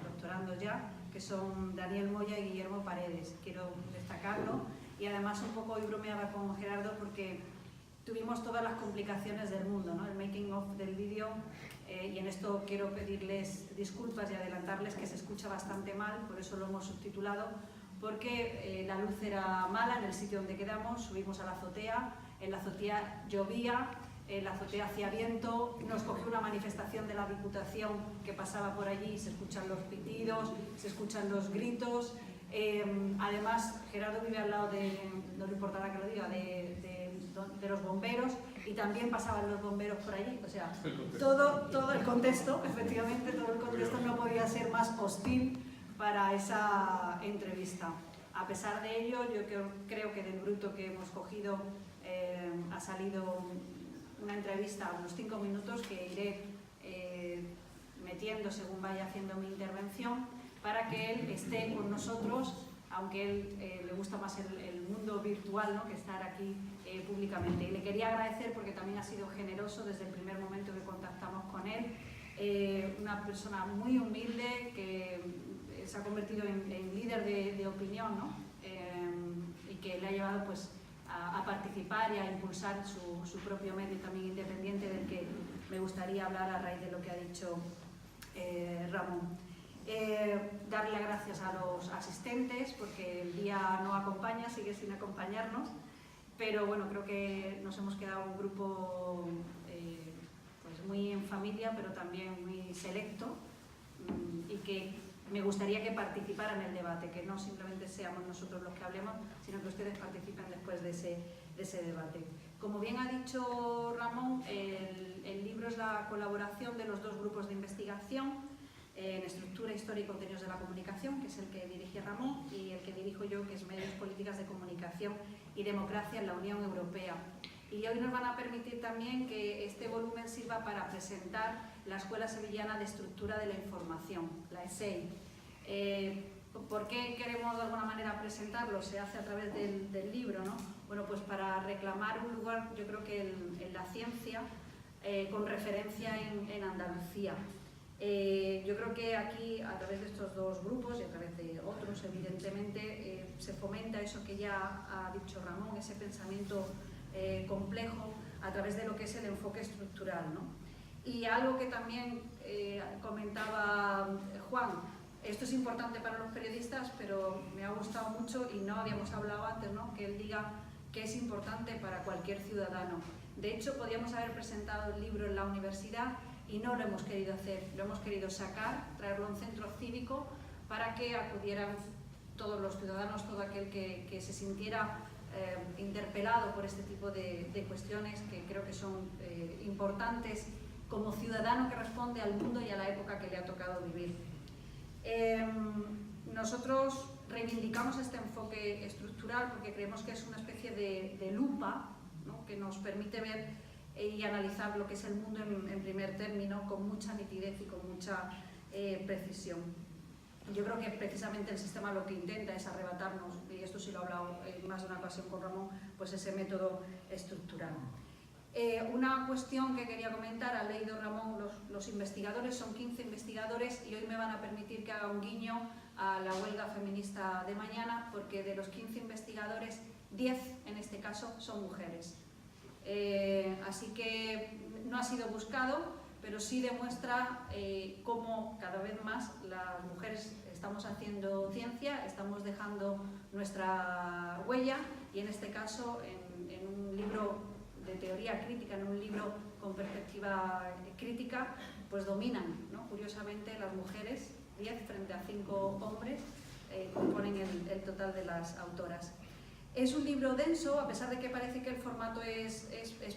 doctorandos ya, que son Daniel Moya y Guillermo Paredes. Quiero destacarlo y además un poco hoy bromeaba con Gerardo porque tuvimos todas las complicaciones del mundo, ¿no?, el making of del vídeo, y en esto quiero pedirles disculpas y adelantarles que se escucha bastante mal, por eso lo hemos subtitulado, porque la luz era mala en el sitio donde quedamos, subimos a la azotea, en la azotea llovía, en la azotea hacía viento, nos cogió una manifestación de la Diputación que pasaba por allí y se escuchan los pitidos, se escuchan los gritos. Además, Gerardo vive al lado de, no le importará que lo diga, de los bomberos, y también pasaban los bomberos por allí. O sea, todo el contexto, efectivamente, todo el contexto no podía ser más hostil para esa entrevista. A pesar de ello, yo creo que del bruto que hemos cogido ha salido una entrevista, unos 5 minutos que iré metiendo según vaya haciendo mi intervención, para que él esté con nosotros, aunque él le gusta más el mundo virtual, ¿no?, que estar aquí públicamente. Y le quería agradecer porque también ha sido generoso desde el primer momento que contactamos con él, una persona muy humilde que se ha convertido en líder de opinión, ¿no?, y que le ha llevado pues a participar y a impulsar su propio medio también independiente, del que me gustaría hablar a raíz de lo que ha dicho Ramón. Darle las gracias a los asistentes porque el día no acompaña, sigue sin acompañarnos, pero bueno, creo que nos hemos quedado un grupo pues muy en familia, pero también muy selecto, y que me gustaría que participaran en el debate, que no simplemente seamos nosotros los que hablemos, sino que ustedes participen después de ese debate. Como bien ha dicho Ramón, el libro es la colaboración de los dos grupos de investigación en Estructura, Historia y Contenidos de la Comunicación, que es el que dirige Ramón, y el que dirijo yo, que es Medios, Políticas de Comunicación y Democracia en la Unión Europea. Y hoy nos van a permitir también que este volumen sirva para presentar la Escuela Sevillana de Estructura de la Información, la ESEI. ¿Por qué queremos de alguna manera presentarlo? Se hace a través del libro, ¿no? Bueno, pues para reclamar un lugar, yo creo que en la ciencia, con referencia en Andalucía. Yo creo que aquí, a través de estos dos grupos y a través de otros, evidentemente, se fomenta eso que ya ha dicho Ramón, ese pensamiento complejo a través de lo que es el enfoque estructural, ¿no? Y algo que también comentaba Juan, esto es importante para los periodistas, pero me ha gustado mucho y no habíamos hablado antes, ¿no? Que él diga que es importante para cualquier ciudadano. De hecho, podíamos haber presentado el libro en la universidad y no lo hemos querido hacer, lo hemos querido sacar, traerlo a un centro cívico para que acudieran todos los ciudadanos, todo aquel que se sintiera interpelado por este tipo de cuestiones que creo que son importantes como ciudadano que responde al mundo y a la época que le ha tocado vivir. Nosotros reivindicamos este enfoque estructural porque creemos que es una especie de lupa, ¿no? Que nos permite ver y analizar lo que es el mundo en primer término con mucha nitidez y con mucha precisión. Yo creo que precisamente el sistema lo que intenta es arrebatarnos, y esto sí lo he hablado en más de una ocasión con Ramón, pues ese método estructural. Una cuestión que quería comentar, ha leído Ramón los investigadores, son 15 investigadores y hoy me van a permitir que haga un guiño a la huelga feminista de mañana, porque de los 15 investigadores, 10 en este caso son mujeres. Así que no ha sido buscado, pero sí demuestra cómo cada vez más las mujeres estamos haciendo ciencia, estamos dejando nuestra huella y en este caso en un libro de teoría crítica, en un libro con perspectiva crítica, pues dominan, ¿no? Curiosamente las mujeres, 10 frente a 5 hombres, componen el total de las autoras. Es un libro denso, a pesar de que parece que el formato es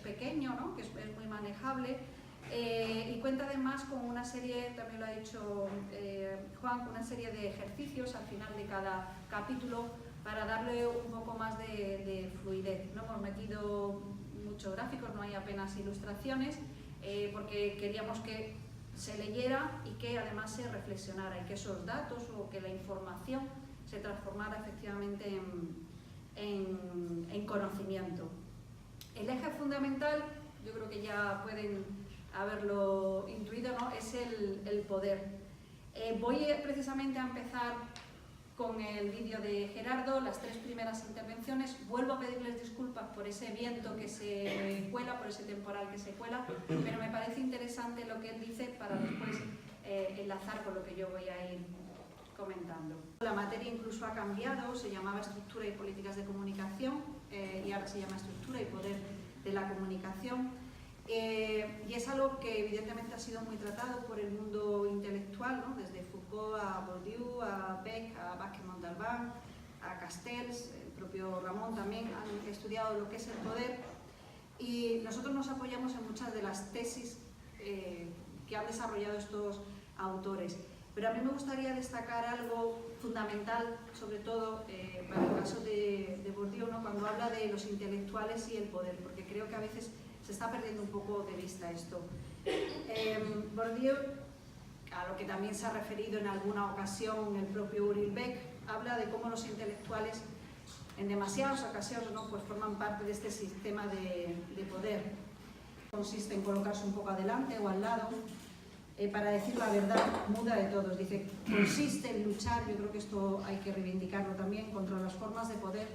pequeño, ¿no? Que es muy manejable, y cuenta además con una serie, también lo ha dicho Juan, con una serie de ejercicios al final de cada capítulo para darle un poco más de fluidez. No hemos metido muchos gráficos, no hay apenas ilustraciones, porque queríamos que se leyera y que además se reflexionara y que esos datos o que la información se transformara efectivamente en conocimiento. El eje fundamental, yo creo que ya pueden haberlo intuido, ¿no? Es el poder. Voy precisamente a empezar con el vídeo de Gerardo, las 3 primeras intervenciones. Vuelvo a pedirles disculpas por ese viento que se cuela, por ese temporal que se cuela, pero me parece interesante lo que él dice para después enlazar con lo que yo voy a ir comentando. La materia incluso ha cambiado, se llamaba Estructura y Políticas de Comunicación y ahora se llama Estructura y Poder de la Comunicación. Y es algo que evidentemente ha sido muy tratado por el mundo intelectual, ¿no? Desde Foucault a Bourdieu, a Beck, a Vázquez-Montalbán, a Castells, el propio Ramón también han estudiado lo que es el poder, y nosotros nos apoyamos en muchas de las tesis que han desarrollado estos autores. Pero a mí me gustaría destacar algo fundamental, sobre todo para el caso de Bourdieu, ¿no? Cuando habla de los intelectuales y el poder, porque creo que a veces se está perdiendo un poco de vista esto. Bourdieu, a lo que también se ha referido en alguna ocasión el propio Uriel Beck, habla de cómo los intelectuales en demasiadas ocasiones, ¿no? Pues forman parte de este sistema de poder. Consiste en colocarse un poco adelante o al lado para decir la verdad muda de todos. Dice, consiste en luchar, yo creo que esto hay que reivindicarlo también, contra las formas de poder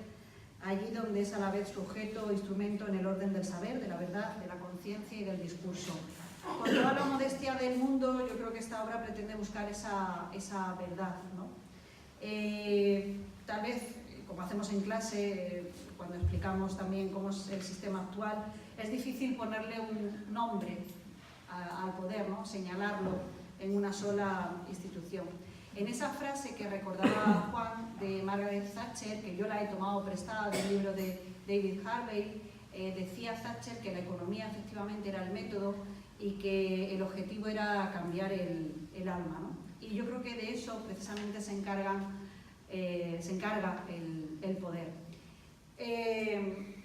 allí donde es a la vez sujeto o instrumento en el orden del saber, de la verdad, de la conciencia y del discurso. Con toda la modestia del mundo, yo creo que esta obra pretende buscar esa verdad, ¿no? Tal vez, como hacemos en clase, cuando explicamos también cómo es el sistema actual, es difícil ponerle un nombre al poder, ¿no? Señalarlo en una sola institución. En esa frase que recordaba Juan de Margaret Thatcher, que yo la he tomado prestada del libro de David Harvey, decía Thatcher que la economía efectivamente era el método y que el objetivo era cambiar el alma, ¿no? Y yo creo que de eso precisamente se encarga el poder.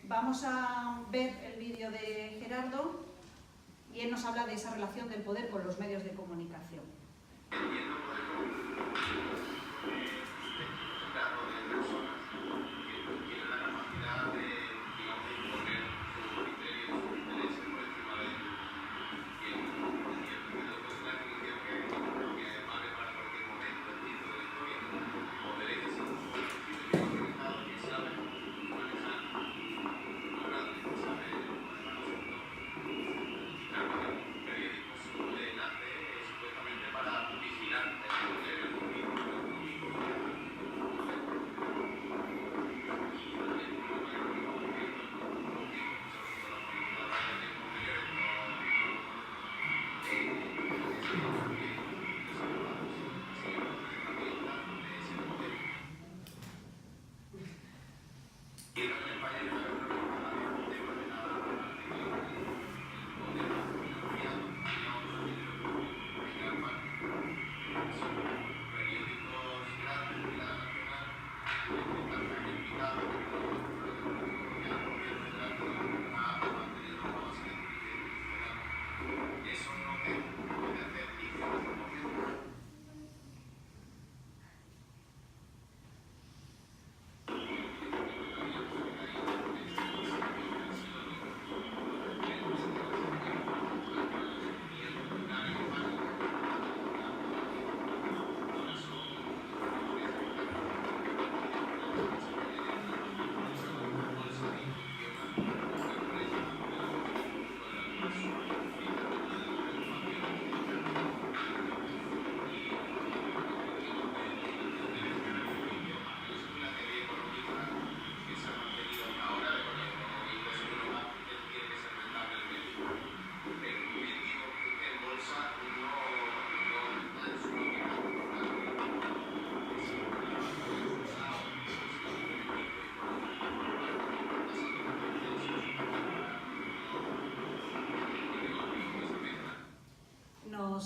Vamos a ver el vídeo de Gerardo y él nos habla de esa relación del poder con los medios de comunicación.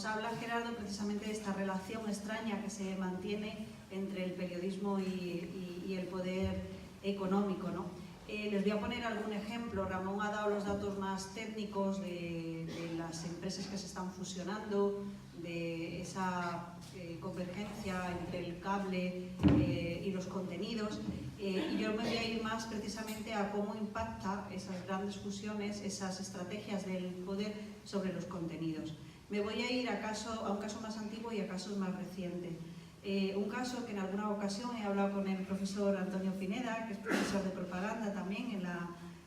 nos habla Gerardo precisamente de esta relación extraña que se mantiene entre el periodismo y el poder económico, ¿no? Les voy a poner algún ejemplo. Ramón ha dado los datos más técnicos de las empresas que se están fusionando, de esa convergencia entre el cable y los contenidos, y yo me voy a ir más precisamente a cómo impacta esas grandes fusiones, esas estrategias del poder sobre los contenidos. Me voy a ir a un caso más antiguo y a casos más recientes. Un caso que en alguna ocasión he hablado con el profesor Antonio Pineda, que es profesor de propaganda también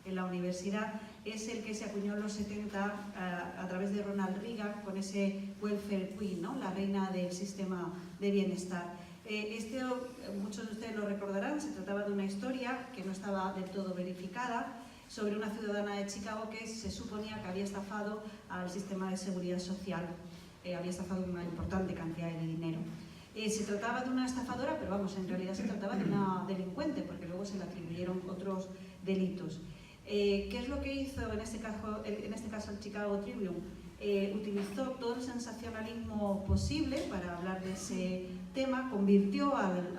en la universidad, es el que se acuñó en los 70 a través de Ronald Reagan con ese welfare queen, ¿no? La reina del sistema de bienestar. Muchos de ustedes lo recordarán, se trataba de una historia que no estaba del todo verificada sobre una ciudadana de Chicago que se suponía que había estafado al sistema de seguridad social, había estafado una importante cantidad de dinero. Se trataba de una estafadora, pero vamos, en realidad se trataba de una delincuente, porque luego se le atribuyeron otros delitos. ¿Qué es lo que hizo en este caso el Chicago Tribune? Utilizó todo el sensacionalismo posible para hablar de ese tema, convirtió al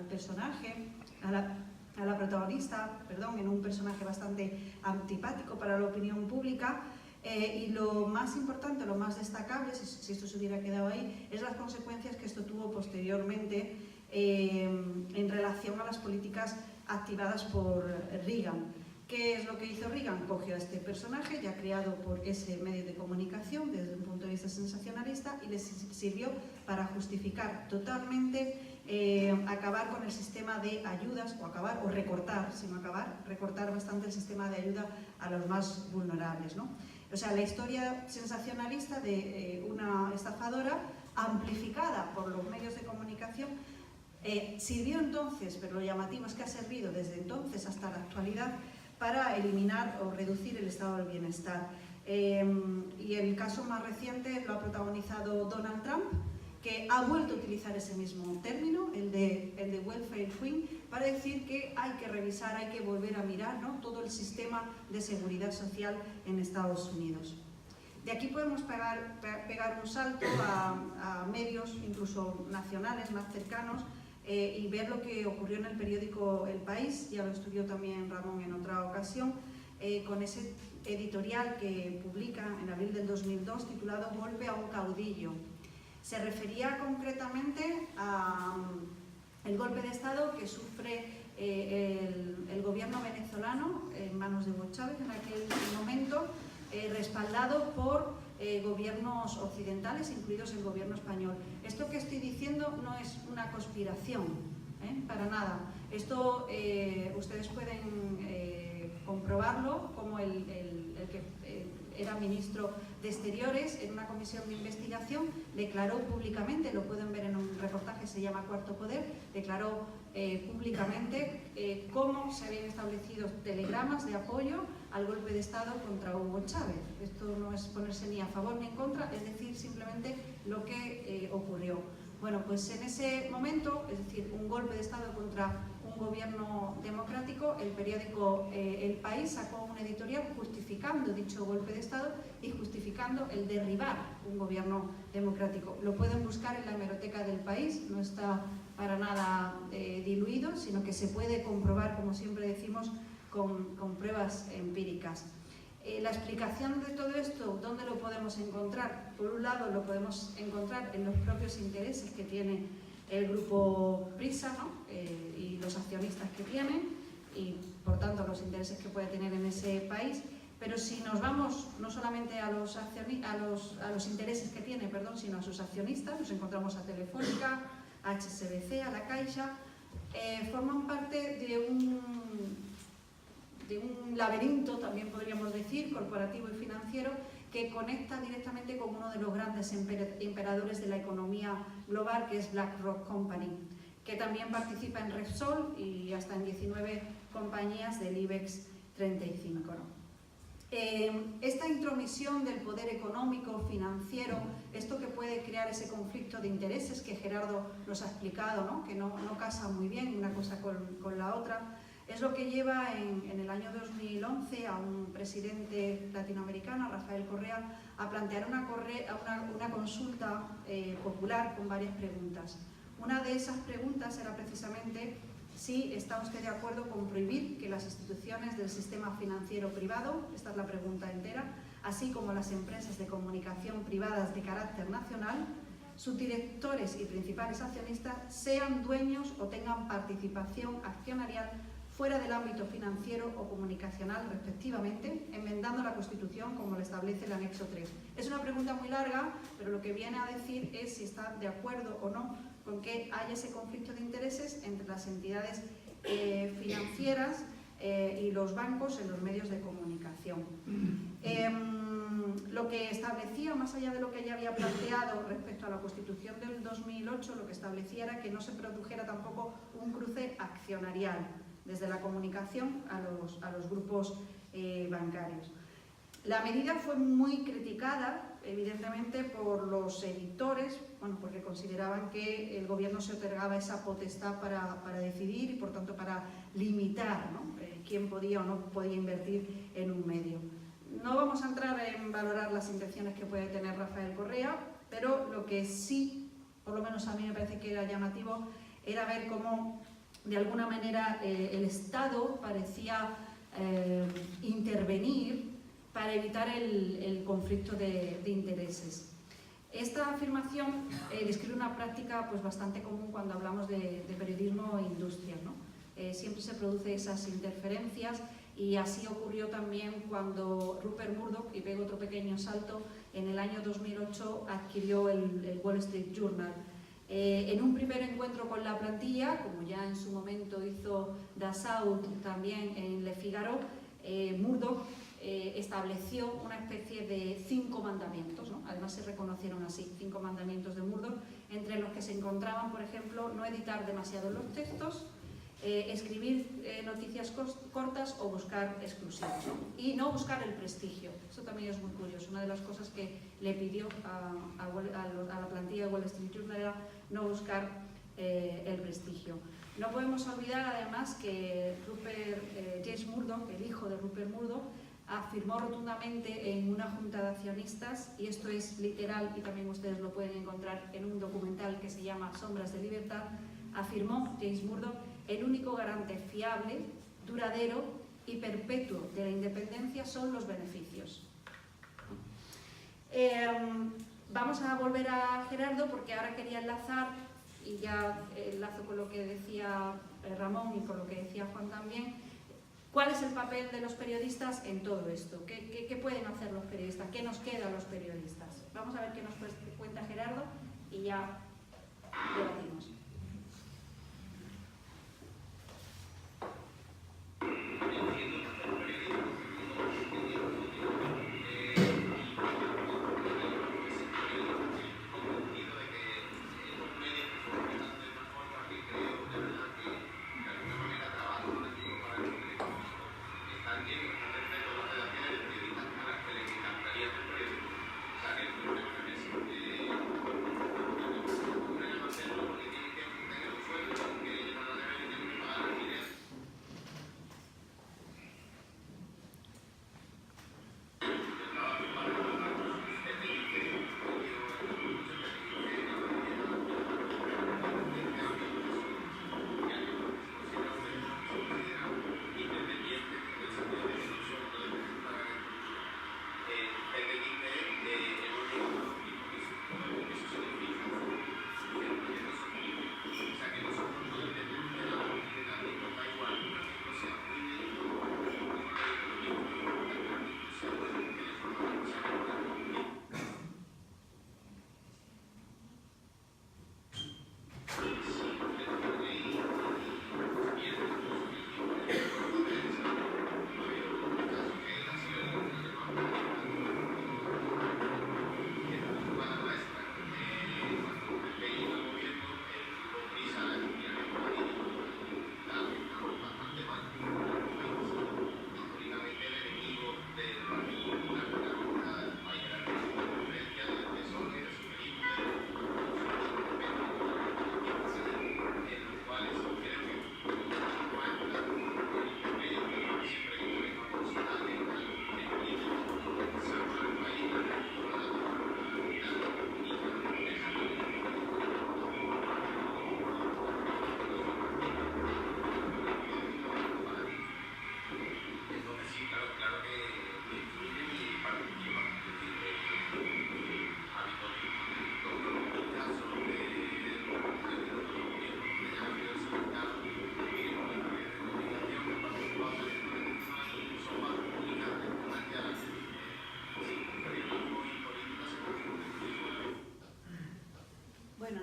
personaje, a la protagonista, en un personaje bastante antipático para la opinión pública. Y lo más importante, lo más destacable, si esto se hubiera quedado ahí, es las consecuencias que esto tuvo posteriormente en relación a las políticas activadas por Reagan. ¿Qué es lo que hizo Reagan? Cogió a este personaje, ya creado por ese medio de comunicación desde un punto de vista sensacionalista, y les sirvió para justificar totalmente acabar con el sistema de ayudas, o recortar, sino recortar bastante el sistema de ayuda a los más vulnerables, ¿no? O sea, la historia sensacionalista de una estafadora amplificada por los medios de comunicación sirvió entonces, pero lo llamativo es que ha servido desde entonces hasta la actualidad para eliminar o reducir el estado del bienestar. Y el caso más reciente lo ha protagonizado Donald Trump, que ha vuelto a utilizar ese mismo término, el de welfare queen, para decir que hay que revisar, hay que volver a mirar, ¿no?, todo el sistema de seguridad social en Estados Unidos. De aquí podemos pegar un salto a medios, incluso nacionales, más cercanos, y ver lo que ocurrió en el periódico El País. Ya lo estudió también Ramón en otra ocasión, con ese editorial que publica en abril del 2002 titulado Golpe a un caudillo. Se refería concretamente al golpe de Estado que sufre el gobierno venezolano en manos de Hugo Chávez en aquel momento, respaldado por gobiernos occidentales, incluidos el gobierno español. Esto que estoy diciendo no es una conspiración, para nada. Esto ustedes pueden comprobarlo, como el que era ministro de Exteriores en una comisión de investigación declaró públicamente, lo pueden ver en un reportaje, se llama Cuarto Poder, declaró públicamente cómo se habían establecido telegramas de apoyo al golpe de Estado contra Hugo Chávez. Esto no es ponerse ni a favor ni en contra, es decir, simplemente lo que ocurrió. Bueno, pues en ese momento, es decir, un golpe de Estado contra un gobierno democrático, el periódico El País sacó un editorial justificando dicho golpe de Estado y justificando el derribar un gobierno democrático. Lo pueden buscar en la hemeroteca del País, no está para nada diluido, sino que se puede comprobar, como siempre decimos, con pruebas empíricas. La explicación de todo esto, ¿dónde lo podemos encontrar? Por un lado, lo podemos encontrar en los propios intereses que tiene el grupo Prisa, ¿no?, y los accionistas que tienen, y por tanto los intereses que puede tener en ese país. Pero si nos vamos no solamente a los intereses que tiene, sino a sus accionistas, nos encontramos a Telefónica, a HSBC, a la Caixa, forman parte de un laberinto, también podríamos decir, corporativo y financiero, que conecta directamente con uno de los grandes emperadores de la economía global, que es BlackRock Company, que también participa en Repsol y hasta en 19 compañías del IBEX 35, ¿no? Esta intromisión del poder económico, financiero, esto que puede crear ese conflicto de intereses que Gerardo nos ha explicado, ¿no?, que no casa muy bien una cosa con la otra, Es lo que lleva en el año 2011 a un presidente latinoamericano, Rafael Correa, a plantear una consulta popular con varias preguntas. Una de esas preguntas era precisamente si está usted de acuerdo con prohibir que las instituciones del sistema financiero privado, esta es la pregunta entera, así como las empresas de comunicación privadas de carácter nacional, sus directores y principales accionistas sean dueños o tengan participación accionarial fuera del ámbito financiero o comunicacional respectivamente, enmendando la Constitución como lo establece el anexo 3. Es una pregunta muy larga, pero lo que viene a decir es si está de acuerdo o no con que haya ese conflicto de intereses entre las entidades financieras y los bancos en los medios de comunicación. Lo que establecía, más allá de lo que ya había planteado respecto a la Constitución del 2008, lo que establecía era que no se produjera tampoco un cruce accionarial desde la comunicación a los grupos bancarios. La medida fue muy criticada, evidentemente, por los editores, bueno, porque consideraban que el gobierno se otorgaba esa potestad para decidir y, por tanto, para limitar, ¿no?, quién podía o no podía invertir en un medio. No vamos a entrar en valorar las intenciones que puede tener Rafael Correa, pero lo que sí, por lo menos a mí me parece que era llamativo, era ver cómo, de alguna manera, el Estado parecía intervenir para evitar el conflicto de intereses. Esta afirmación describe una práctica pues, bastante común cuando hablamos de periodismo e industria, ¿no? Siempre se producen esas interferencias y así ocurrió también cuando Rupert Murdoch, y pego otro pequeño salto, en el año 2008 adquirió el Wall Street Journal. En un primer encuentro con la plantilla, como ya en su momento hizo Dassault también en Le Figaro, Murdoch estableció una especie de 5 mandamientos, ¿no? Además se reconocieron así, 5 mandamientos de Murdoch, entre los que se encontraban, por ejemplo, no editar demasiado los textos, escribir noticias cortas o buscar exclusivas, ¿no? Y no buscar el prestigio. Eso también es muy curioso. Una de las cosas que le pidió a la plantilla de Wall Street Journal era no buscar el prestigio. No podemos olvidar además que James Murdoch, el hijo de Rupert Murdoch, afirmó rotundamente en una junta de accionistas, y esto es literal y también ustedes lo pueden encontrar en un documental que se llama Sombras de Libertad, afirmó James Murdoch: el único garante fiable, duradero y perpetuo de la independencia son los beneficios. Vamos a volver a Gerardo porque ahora quería enlazar, y ya enlazo con lo que decía Ramón y con lo que decía Juan también, ¿cuál es el papel de los periodistas en todo esto? ¿Qué pueden hacer los periodistas? ¿Qué nos queda a los periodistas? Vamos a ver qué nos cuenta Gerardo y ya debatimos.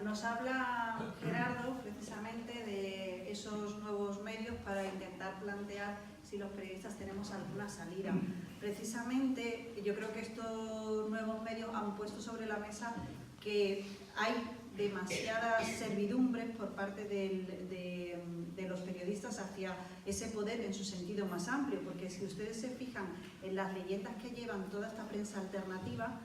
nos habla Gerardo precisamente de esos nuevos medios para intentar plantear si los periodistas tenemos alguna salida. Precisamente yo creo que estos nuevos medios han puesto sobre la mesa que hay demasiadas servidumbres por parte de los periodistas hacia ese poder en su sentido más amplio, porque si ustedes se fijan en las leyendas que llevan toda esta prensa alternativa,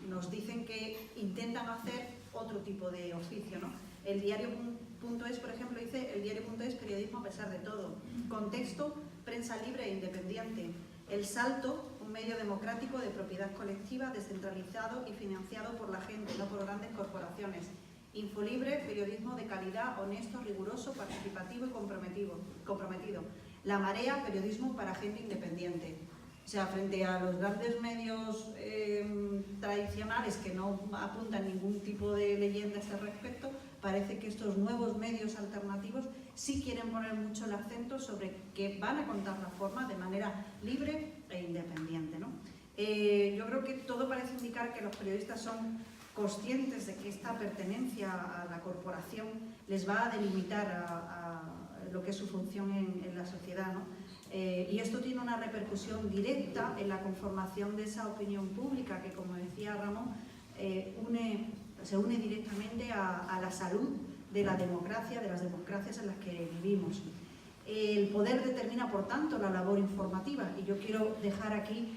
nos dicen que intentan hacer otro tipo de oficio, ¿no? El diario.es, por ejemplo, dice: el diario.es, periodismo a pesar de todo. Contexto, prensa libre e independiente. El Salto, un medio democrático de propiedad colectiva, descentralizado y financiado por la gente, no por grandes corporaciones. Infolibre, periodismo de calidad, honesto, riguroso, participativo y comprometido. La Marea, periodismo para gente independiente. O sea, frente a los grandes medios tradicionales que no apuntan ningún tipo de leyenda a este respecto, parece que estos nuevos medios alternativos sí quieren poner mucho el acento sobre que van a contar la forma de manera libre e independiente, ¿no? Yo creo que todo parece indicar que los periodistas son conscientes de que esta pertenencia a la corporación les va a delimitar a lo que es su función en la sociedad, ¿no? Y esto tiene una repercusión directa en la conformación de esa opinión pública que, como decía Ramón, se une directamente a la salud de la democracia, de las democracias en las que vivimos. El poder determina, por tanto, la labor informativa, y yo quiero dejar aquí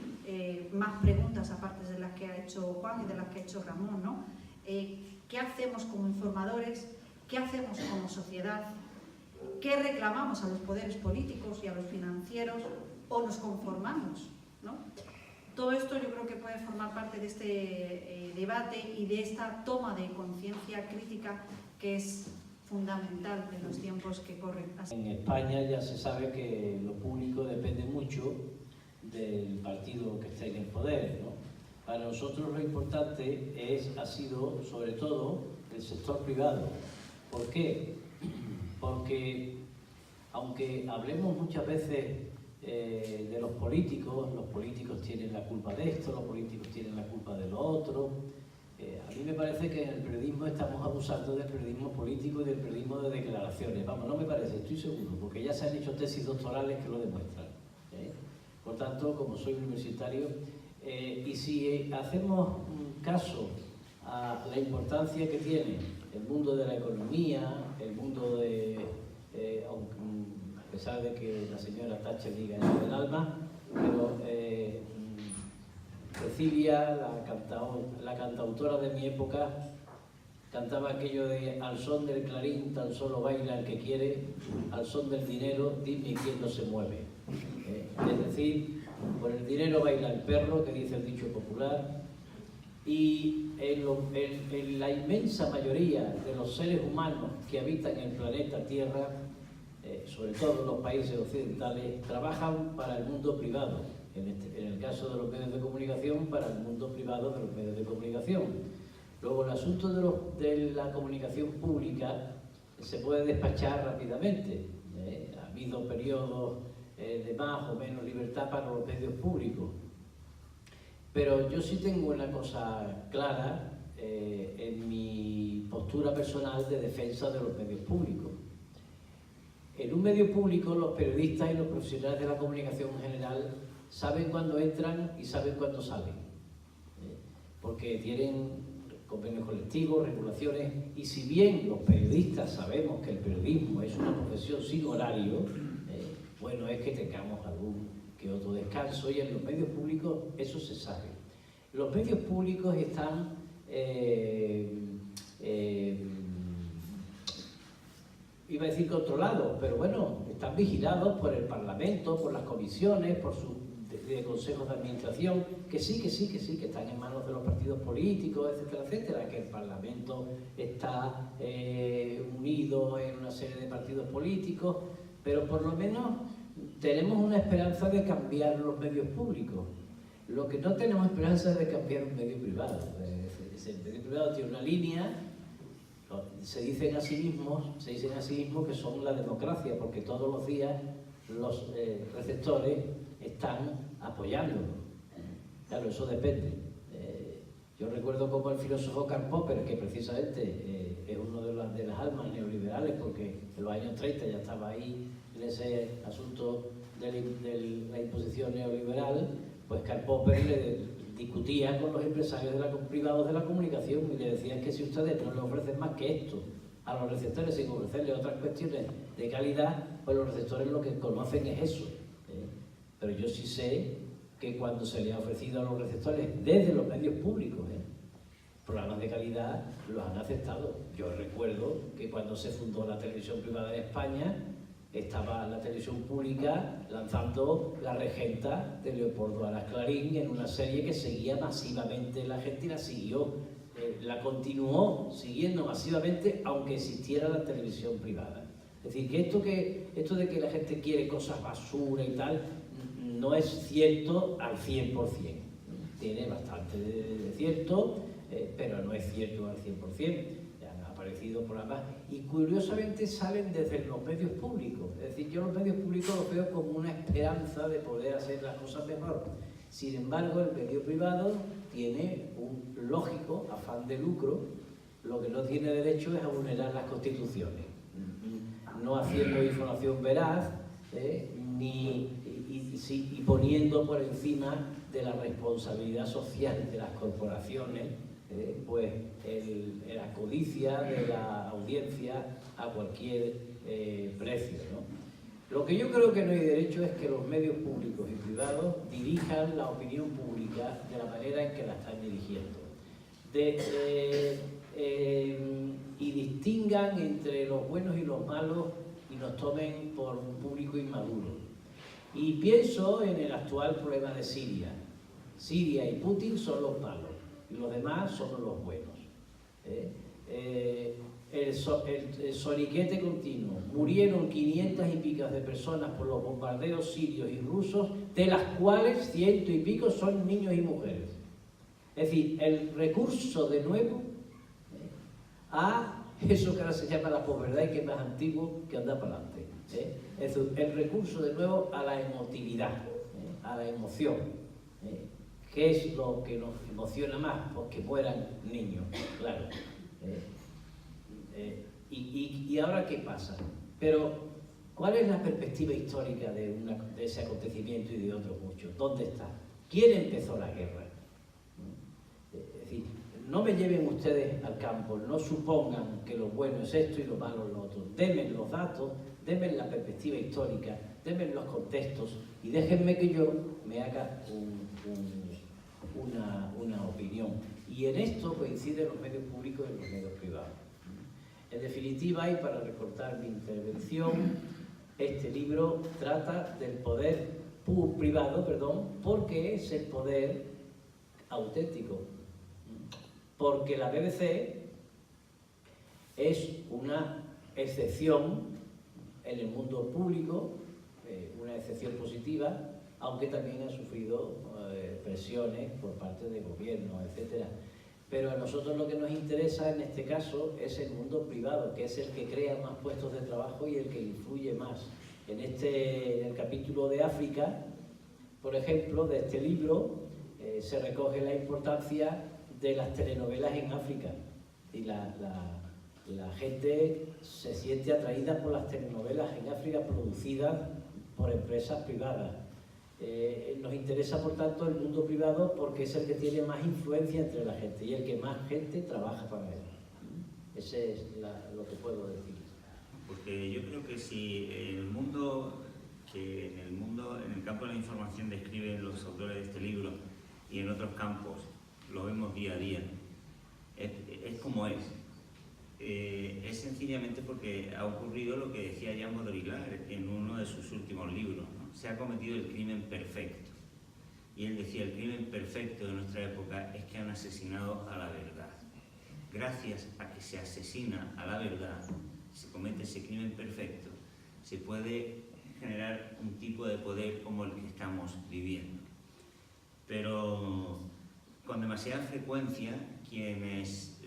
más preguntas aparte de las que ha hecho Juan y de las que ha hecho Ramón, ¿no? ¿Qué hacemos como informadores? ¿Qué hacemos como sociedad? ¿Qué reclamamos a los poderes políticos y a los financieros? ¿O nos conformamos, ¿no? Todo esto yo creo que puede formar parte de este debate y de esta toma de conciencia crítica que es fundamental en los tiempos que corren. En España ya se sabe que lo público depende mucho del partido que esté en el poder, ¿no? Para nosotros lo importante ha sido sobre todo el sector privado. ¿Por qué? Porque aunque hablemos muchas veces de los políticos tienen la culpa de esto, los políticos tienen la culpa de lo otro. A mí me parece que en el periodismo estamos abusando del periodismo político y del periodismo de declaraciones. Vamos, no me parece, estoy seguro, porque ya se han hecho tesis doctorales que lo demuestran. Por tanto, como soy universitario, y si hacemos caso a la importancia que tiene el mundo de la economía, el mundo de, a pesar de que la señora Thatcher diga eso del alma, pero Cecilia, la cantautora de mi época, cantaba aquello de: al son del clarín tan solo baila el que quiere, al son del dinero dime quién no se mueve. Es decir, por el dinero baila el perro, que dice el dicho popular, y en la inmensa mayoría de los seres humanos que habitan el planeta Tierra, sobre todo en los países occidentales, trabajan para el mundo privado. En el caso de los medios de comunicación, para el mundo privado de los medios de comunicación. Luego, el asunto de la comunicación pública se puede despachar rápidamente. Ha habido periodos de más o menos libertad para los medios públicos. Pero yo sí tengo una cosa clara en mi postura personal de defensa de los medios públicos. En un medio público, los periodistas y los profesionales de la comunicación en general saben cuándo entran y saben cuándo salen, porque tienen convenios colectivos, regulaciones, y si bien los periodistas sabemos que el periodismo es una profesión sin horario, bueno es que tengamos algún que otro descanso, y en los medios públicos eso se sabe. Los medios públicos están iba a decir controlados, pero bueno, están vigilados por el Parlamento, por las comisiones, por sus consejos de administración, que sí, que están en manos de los partidos políticos, etcétera, etcétera, que el Parlamento está unido en una serie de partidos políticos, pero por lo menos tenemos una esperanza de cambiar los medios públicos. Lo que no tenemos esperanza es de cambiar un medio privado. El medio privado tiene una línea, se dicen a sí mismos que son la democracia, porque todos los días los receptores están apoyándolo. Claro, eso depende. Yo recuerdo como el filósofo Karl Popper, que precisamente es uno de las almas neoliberales, porque en los años 30 ya estaba ahí en ese asunto de la imposición neoliberal, pues Karl Popper le discutía con los empresarios privados de la comunicación y le decían que si ustedes no le ofrecen más que esto a los receptores sin ofrecerles otras cuestiones de calidad, pues los receptores lo que conocen es eso. Pero yo sí sé que cuando se le ha ofrecido a los receptores desde los medios públicos programas de calidad, los han aceptado. Yo recuerdo que cuando se fundó la televisión privada en España, estaba la televisión pública lanzando La Regenta de Leopoldo Alas Clarín en una serie que seguía masivamente la gente y la siguió, la continuó siguiendo masivamente aunque existiera la televisión privada. Es decir, que esto de que la gente quiere cosas basura y tal, no es cierto al 100%. Tiene bastante de cierto, pero no es cierto al 100%. Ya han aparecido programas y curiosamente salen desde los medios públicos. Es decir, yo los medios públicos los veo como una esperanza de poder hacer las cosas mejor. Sin embargo, el medio privado tiene un lógico afán de lucro. Lo que no tiene derecho es a vulnerar las constituciones, no haciendo información veraz, y poniendo por encima de la responsabilidad social de las corporaciones pues la codicia de la audiencia a cualquier precio, ¿no? Lo que yo creo que no hay derecho es que los medios públicos y privados dirijan la opinión pública de la manera en que la están dirigiendo. Y distingan entre los buenos y los malos y nos tomen por un público inmaduro. Y pienso en el actual problema de Siria. Siria y Putin son los malos y los demás son los buenos. El soniquete continuo. Murieron 500 y pico de personas por los bombardeos sirios y rusos, de las cuales 100 y pico son niños y mujeres. Es decir, el recurso de nuevo a eso que ahora se llama la posverdad y que es más antiguo que anda para adelante. Es decir, el recurso de nuevo a la emotividad, a la emoción. ¿Qué es lo que nos emociona más? Pues que mueran niños, claro. ¿Y ahora qué pasa? Pero, ¿cuál es la perspectiva histórica de ese acontecimiento y de otros muchos? ¿Dónde está? ¿Quién empezó la guerra? Es decir, no me lleven ustedes al campo, no supongan que lo bueno es esto y lo malo es lo otro. Denme los datos, denme la perspectiva histórica, denme los contextos y déjenme que yo me haga una opinión. Y en esto coinciden los medios públicos y los medios privados. En definitiva, y para recortar mi intervención, este libro trata del poder privado, porque es el poder auténtico. Porque la BBC es una excepción en el mundo público, una excepción positiva, aunque también ha sufrido presiones por parte del gobierno, etc. Pero a nosotros lo que nos interesa en este caso es el mundo privado, que es el que crea más puestos de trabajo y el que influye más. En el capítulo de África, por ejemplo, de este libro, se recoge la importancia de las telenovelas en África. Y la gente se siente atraída por las telenovelas en África producidas por empresas privadas. Nos interesa, por tanto, el mundo privado porque es el que tiene más influencia entre la gente y el que más gente trabaja para él. Ese es lo que puedo decir. Porque yo creo que si en el campo de la información describen los autores de este libro y en otros campos lo vemos día a día, es como es. Es sencillamente porque ha ocurrido lo que decía Jean Baudrillard en uno de sus últimos libros, ¿no? Se ha cometido el crimen perfecto. Y él decía, el crimen perfecto de nuestra época es que han asesinado a la verdad. Gracias a que se asesina a la verdad, se comete ese crimen perfecto, se puede generar un tipo de poder como el que estamos viviendo. Pero con demasiada frecuencia, quienes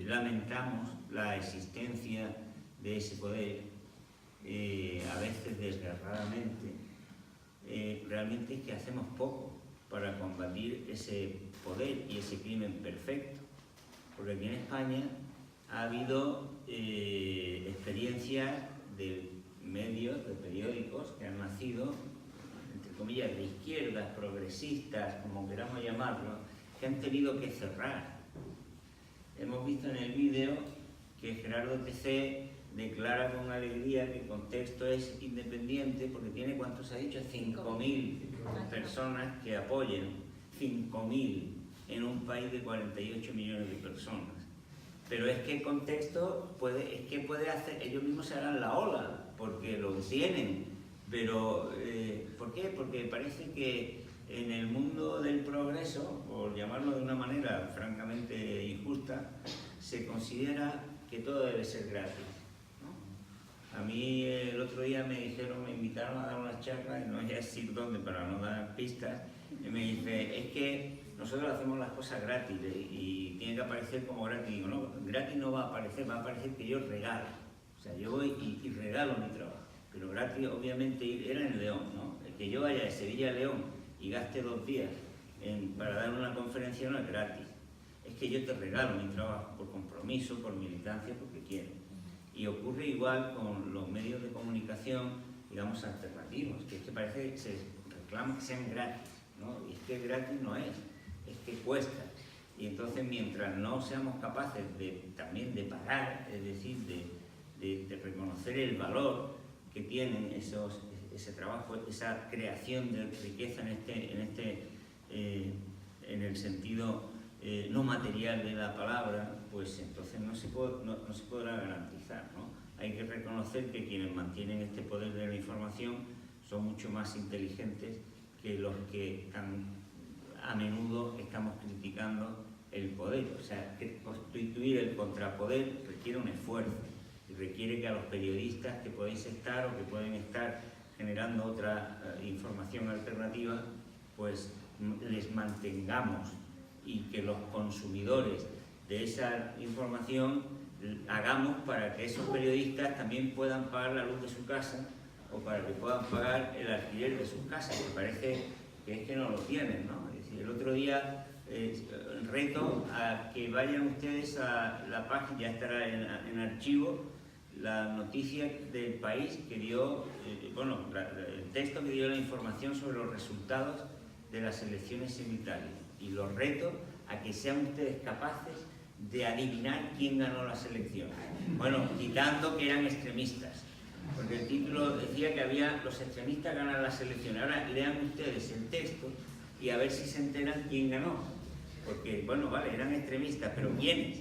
lamentamos la existencia de ese poder, a veces desgarradamente, realmente es que hacemos poco para combatir ese poder y ese crimen perfecto. Porque aquí en España ha habido experiencias de medios, de periódicos que han nacido, entre comillas, de izquierdas, progresistas, como queramos llamarlo, que han tenido que cerrar. Hemos visto en el vídeo que Gerardo TC declara con alegría que el Contexto es independiente porque tiene, ¿cuántos ha dicho? 5.000 personas que apoyen, 5.000 en un país de 48 millones de personas. Pero es que el Contexto puede hacer, ellos mismos se harán la ola, porque lo tienen. Pero, ¿por qué? Porque parece que en el mundo del progreso, por llamarlo de una manera francamente injusta, se considera que todo debe ser gratis, ¿no? A mí el otro día me invitaron a dar una charla, y no voy a decir dónde para no dar pistas, y me dice, es que nosotros hacemos las cosas gratis y tiene que aparecer como gratis. Y digo, no, gratis no va a aparecer que yo regalo. O sea, yo voy y regalo mi trabajo. Pero gratis, obviamente, era en León, ¿no? El que yo vaya de Sevilla a León y gaste 2 días para dar una conferencia no es gratis. Es que yo te regalo mi trabajo por compromiso, por militancia, porque quiero. Y ocurre igual con los medios de comunicación, digamos, alternativos, que es que parece que se reclama que sean gratis, ¿no? Y es que gratis no es que cuesta. Y entonces, mientras no seamos capaces también de pagar, es decir, de reconocer el valor que tienen ese trabajo, esa creación de riqueza en el sentido no material de la palabra, pues entonces no se podrá garantizar, ¿no? Hay que reconocer que quienes mantienen este poder de la información son mucho más inteligentes que los que a menudo estamos criticando el poder. O sea, que constituir el contrapoder requiere un esfuerzo y requiere que a los periodistas que podéis estar o que pueden estar generando otra información alternativa, pues les mantengamos, y que los consumidores de esa información hagamos para que esos periodistas también puedan pagar la luz de su casa o para que puedan pagar el alquiler de sus casas, que parece que es que no lo tienen, ¿no? Es decir, el otro día reto a que vayan ustedes a la página, ya estará en archivo, la noticia del País que dio, el texto que dio la información sobre los resultados de las elecciones en Italia. Y los reto a que sean ustedes capaces de adivinar quién ganó las elecciones. Bueno, quitando que eran extremistas, porque el título decía que los extremistas ganan las elecciones. Ahora lean ustedes el texto y a ver si se enteran quién ganó. Porque, bueno, vale, eran extremistas, pero ¿quiénes?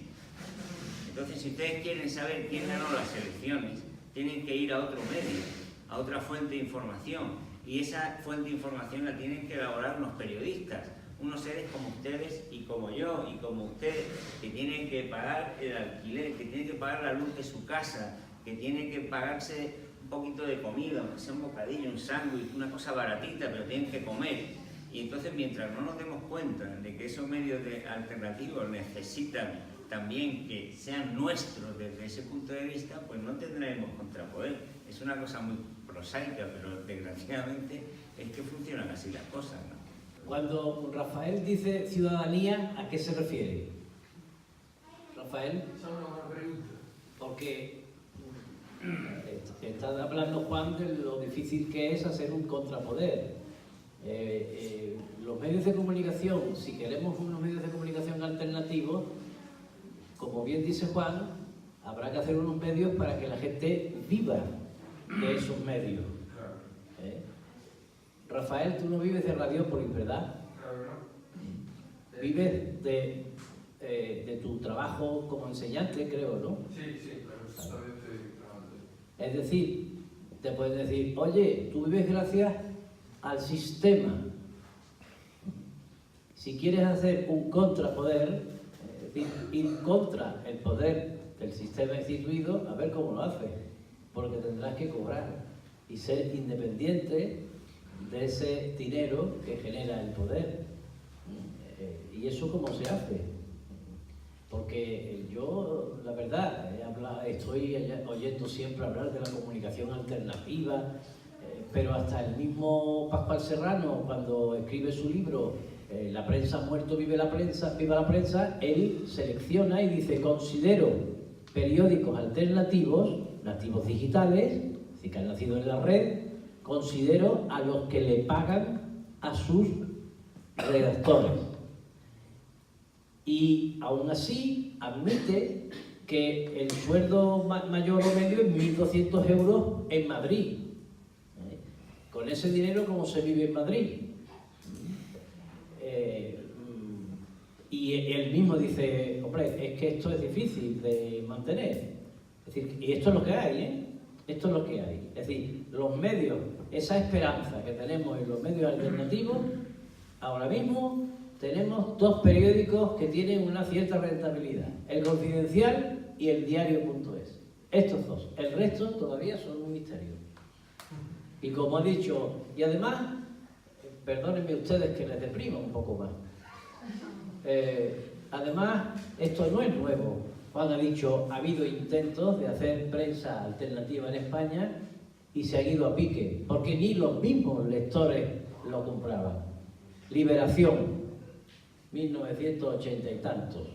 Entonces, si ustedes quieren saber quién ganó las elecciones, tienen que ir a otro medio, a otra fuente de información. Y esa fuente de información la tienen que elaborar unos periodistas, unos seres como ustedes y como yo y como ustedes, que tienen que pagar el alquiler, que tienen que pagar la luz de su casa, que tienen que pagarse un poquito de comida, aunque sea un bocadillo, un sándwich, una cosa baratita, pero tienen que comer. Y entonces, mientras no nos demos cuenta de que esos medios alternativos necesitan también que sean nuestros desde ese punto de vista, pues no tendremos contrapoder. Es una cosa muy prosaica, pero desgraciadamente es que funcionan así las cosas, ¿no? Cuando Rafael dice ciudadanía, ¿a qué se refiere? Rafael, Esa es una buena pregunta. porque está hablando Juan de lo difícil que es hacer un contrapoder. Los medios de comunicación, si queremos unos medios de comunicación alternativos, como bien dice Juan, habrá que hacer unos medios para que la gente viva de esos medios. Claro. Rafael, tú no vives de Radiópolis, ¿verdad? Claro, ¿no? Vives de tu trabajo como enseñante, creo, ¿no? Sí, claro, todavía estoy trabajando. Es decir, te pueden decir, oye, tú vives gracias al sistema. Si quieres hacer un contrapoder, es decir, ir contra el poder del sistema instituido, a ver cómo lo haces, porque tendrás que cobrar y ser independiente de ese dinero que genera el poder. ¿Y eso cómo se hace? Porque yo, la verdad, estoy oyendo siempre hablar de la comunicación alternativa, pero hasta el mismo Pascual Serrano, cuando escribe su libro La prensa ha muerto, viva la prensa, él selecciona y dice: considero periódicos alternativos, nativos digitales, es decir, que han nacido en la red, considero a los que le pagan a sus redactores. Y aún así admite que el sueldo mayor o medio es 1.200 euros en Madrid. Con ese dinero, ¿cómo se vive en Madrid? Y él mismo dice: hombre, es que esto es difícil de mantener. Es decir, y esto es lo que hay, ¿eh? Esto es lo que hay. Es decir, los medios, esa esperanza que tenemos en los medios alternativos, ahora mismo tenemos dos periódicos que tienen una cierta rentabilidad: El Confidencial y El Diario.es. Estos dos. El resto todavía son un misterio. Y como ha dicho, y además, perdónenme ustedes que les deprima un poco más. Además, esto no es nuevo. Juan ha dicho, ha habido intentos de hacer prensa alternativa en España y se ha ido a pique, porque ni los mismos lectores lo compraban. Liberación, 1980 y tantos,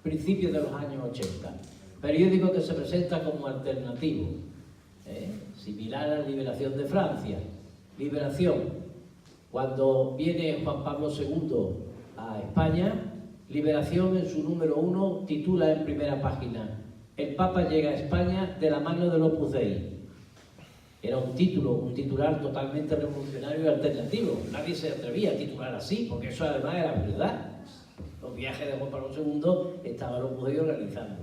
principios de los años 80. Periódico que se presenta como alternativo, similar a la Liberación de Francia. Liberación, cuando viene Juan Pablo II a España, Liberación en su número 1 titula en primera página: el Papa llega a España de la mano del Opus Dei. Era un titular totalmente revolucionario y alternativo. Nadie se atrevía a titular así, porque eso además era verdad. Los viajes de Juan Pablo II estaba el Opus Dei organizando.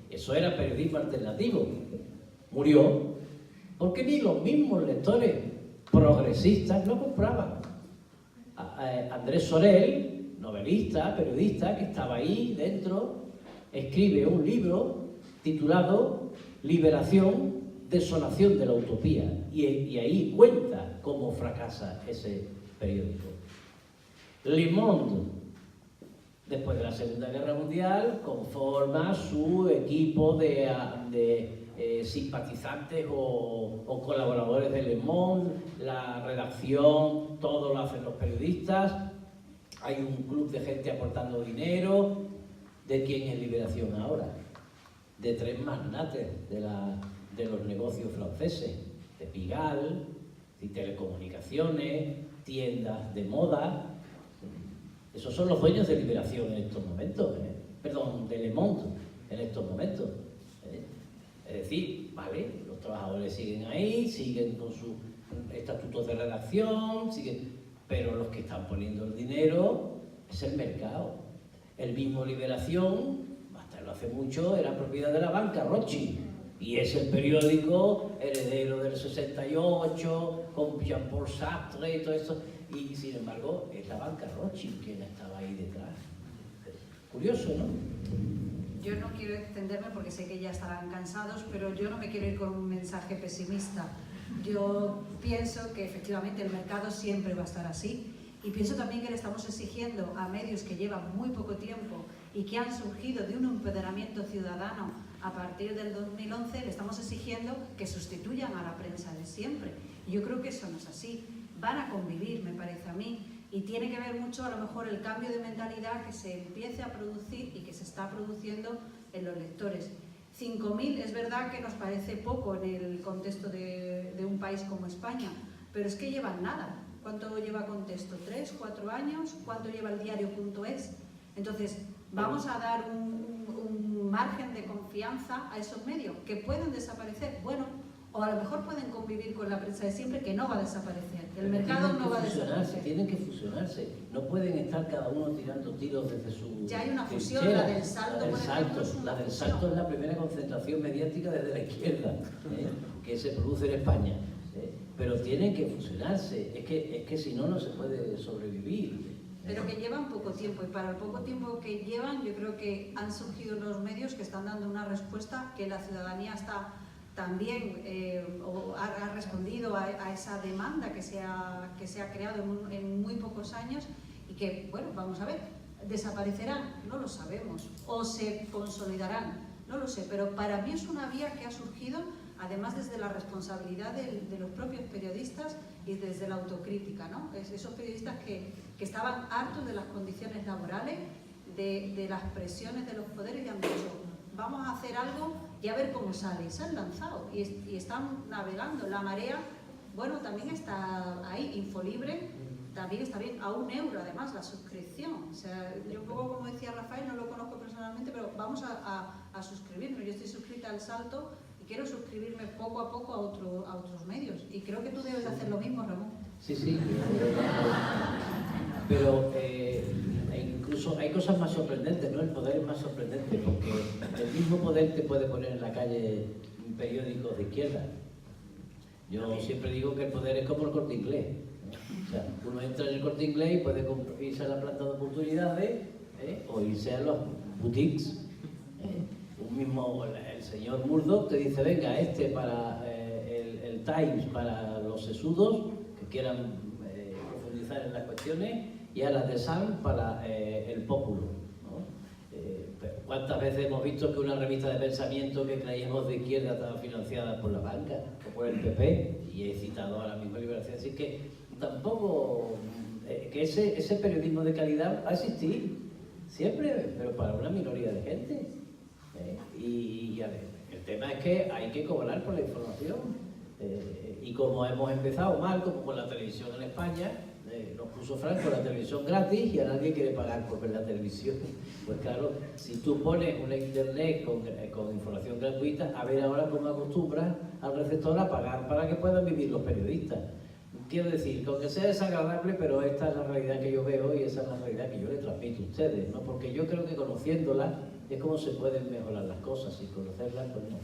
Eso era periodismo alternativo. Murió porque ni los mismos lectores progresistas lo compraban. Andrés Sorel, novelista, periodista, que estaba ahí dentro, escribe un libro titulado Liberación, desolación de la utopía, y ahí cuenta cómo fracasa ese periódico. Le Monde, después de la Segunda Guerra Mundial, conforma su equipo de simpatizantes o colaboradores de Le Monde, la redacción, todo lo hacen los periodistas. Hay un club de gente aportando dinero. ¿De quién es Liberación ahora? De tres magnates de los negocios franceses, de Pigalle, de telecomunicaciones, tiendas de moda. Esos son los dueños de Liberación en estos momentos, perdón, de Le Monde en estos momentos. Es decir, vale, los trabajadores siguen ahí, siguen con sus estatutos de redacción, pero los que están poniendo el dinero es el mercado. El mismo Liberación, hasta no hace mucho, era propiedad de la banca Rothschild, y es el periódico heredero del 68, con Jean-Paul Sartre y todo eso, y sin embargo es la banca Rothschild quien estaba ahí detrás. Curioso, ¿no? Yo no quiero extenderme porque sé que ya estarán cansados, pero yo no me quiero ir con un mensaje pesimista. Yo pienso que efectivamente el mercado siempre va a estar así, y pienso también que le estamos exigiendo a medios que llevan muy poco tiempo y que han surgido de un empoderamiento ciudadano a partir del 2011, le estamos exigiendo que sustituyan a la prensa de siempre. Y yo creo que eso no es así. Van a convivir, me parece a mí, y tiene que ver mucho a lo mejor el cambio de mentalidad que se empiece a producir y que se está produciendo en los lectores. 5.000 es verdad que nos parece poco en el contexto de un país como España, pero es que llevan nada. ¿Cuánto lleva Contexto? ¿3, 4 años? ¿Cuánto lleva el Diario.es? Entonces, vamos a dar un margen de confianza a esos medios que pueden desaparecer. Bueno, o a lo mejor pueden convivir con la prensa de siempre, que no va a desaparecer. El mercado no va a desaparecer. Tienen que fusionarse. No pueden estar cada uno tirando tiros desde su... Ya hay una fusión, la del Salto, por ejemplo, es una La del fusión. Salto es la primera concentración mediática desde la izquierda que se produce en España. Pero tienen que fusionarse. Es que si no, no se puede sobrevivir. Pero que llevan poco tiempo, y para el poco tiempo que llevan, yo creo que han surgido unos medios que están dando una respuesta que la ciudadanía está también o ha respondido a esa demanda que se ha creado en muy pocos años, y que, bueno, vamos a ver, ¿desaparecerán? No lo sabemos. ¿O se consolidarán? No lo sé, pero para mí es una vía que ha surgido además desde la responsabilidad de los propios periodistas y desde la autocrítica, ¿no? Esos periodistas que estaban hartos de las condiciones laborales, de las presiones de los poderes, y han dicho, vamos a hacer algo y a ver cómo sale. Y se han lanzado y están navegando. La Marea, bueno, también está ahí, Infolibre, también está bien, a €1 además la suscripción. O sea, yo un poco como decía Rafael, no lo conozco personalmente, pero vamos a suscribirnos. Yo estoy suscrita al Salto y quiero suscribirme poco a poco a otros medios. Y creo que tú debes de hacer lo mismo, Ramón. Sí. Pero incluso hay cosas más sorprendentes, ¿no? El poder es más sorprendente, porque el mismo poder te puede poner en la calle un periódico de izquierda. Yo siempre digo que el poder es como el Corte Inglés, ¿no? O sea, uno entra en el Corte Inglés y puede irse a la planta de oportunidades, o irse a los boutiques. El señor Murdoch te dice, venga, para el Times, para los sesudos que quieran profundizar en las cuestiones, y a las de Sun para el Pópulo, ¿no? ¿Cuántas veces hemos visto que una revista de pensamiento que creíamos de izquierda estaba financiada por la banca o por el PP? Y he citado ahora mismo Liberación. Así que tampoco... que ese periodismo de calidad va a existir siempre, pero para una minoría de gente. Y a ver, el tema es que hay que cobrar por la información. Y como hemos empezado mal, como con la televisión en España, nos puso Franco la televisión gratis y a nadie quiere pagar por ver la televisión. Pues claro, si tú pones una internet con información gratuita, a ver ahora cómo acostumbras al receptor a pagar para que puedan vivir los periodistas. Quiero decir, que aunque sea desagradable, pero esta es la realidad que yo veo y esa es la realidad que yo le transmito a ustedes, ¿no? Porque yo creo que conociéndola es como se pueden mejorar las cosas, sin conocerlas, pues no.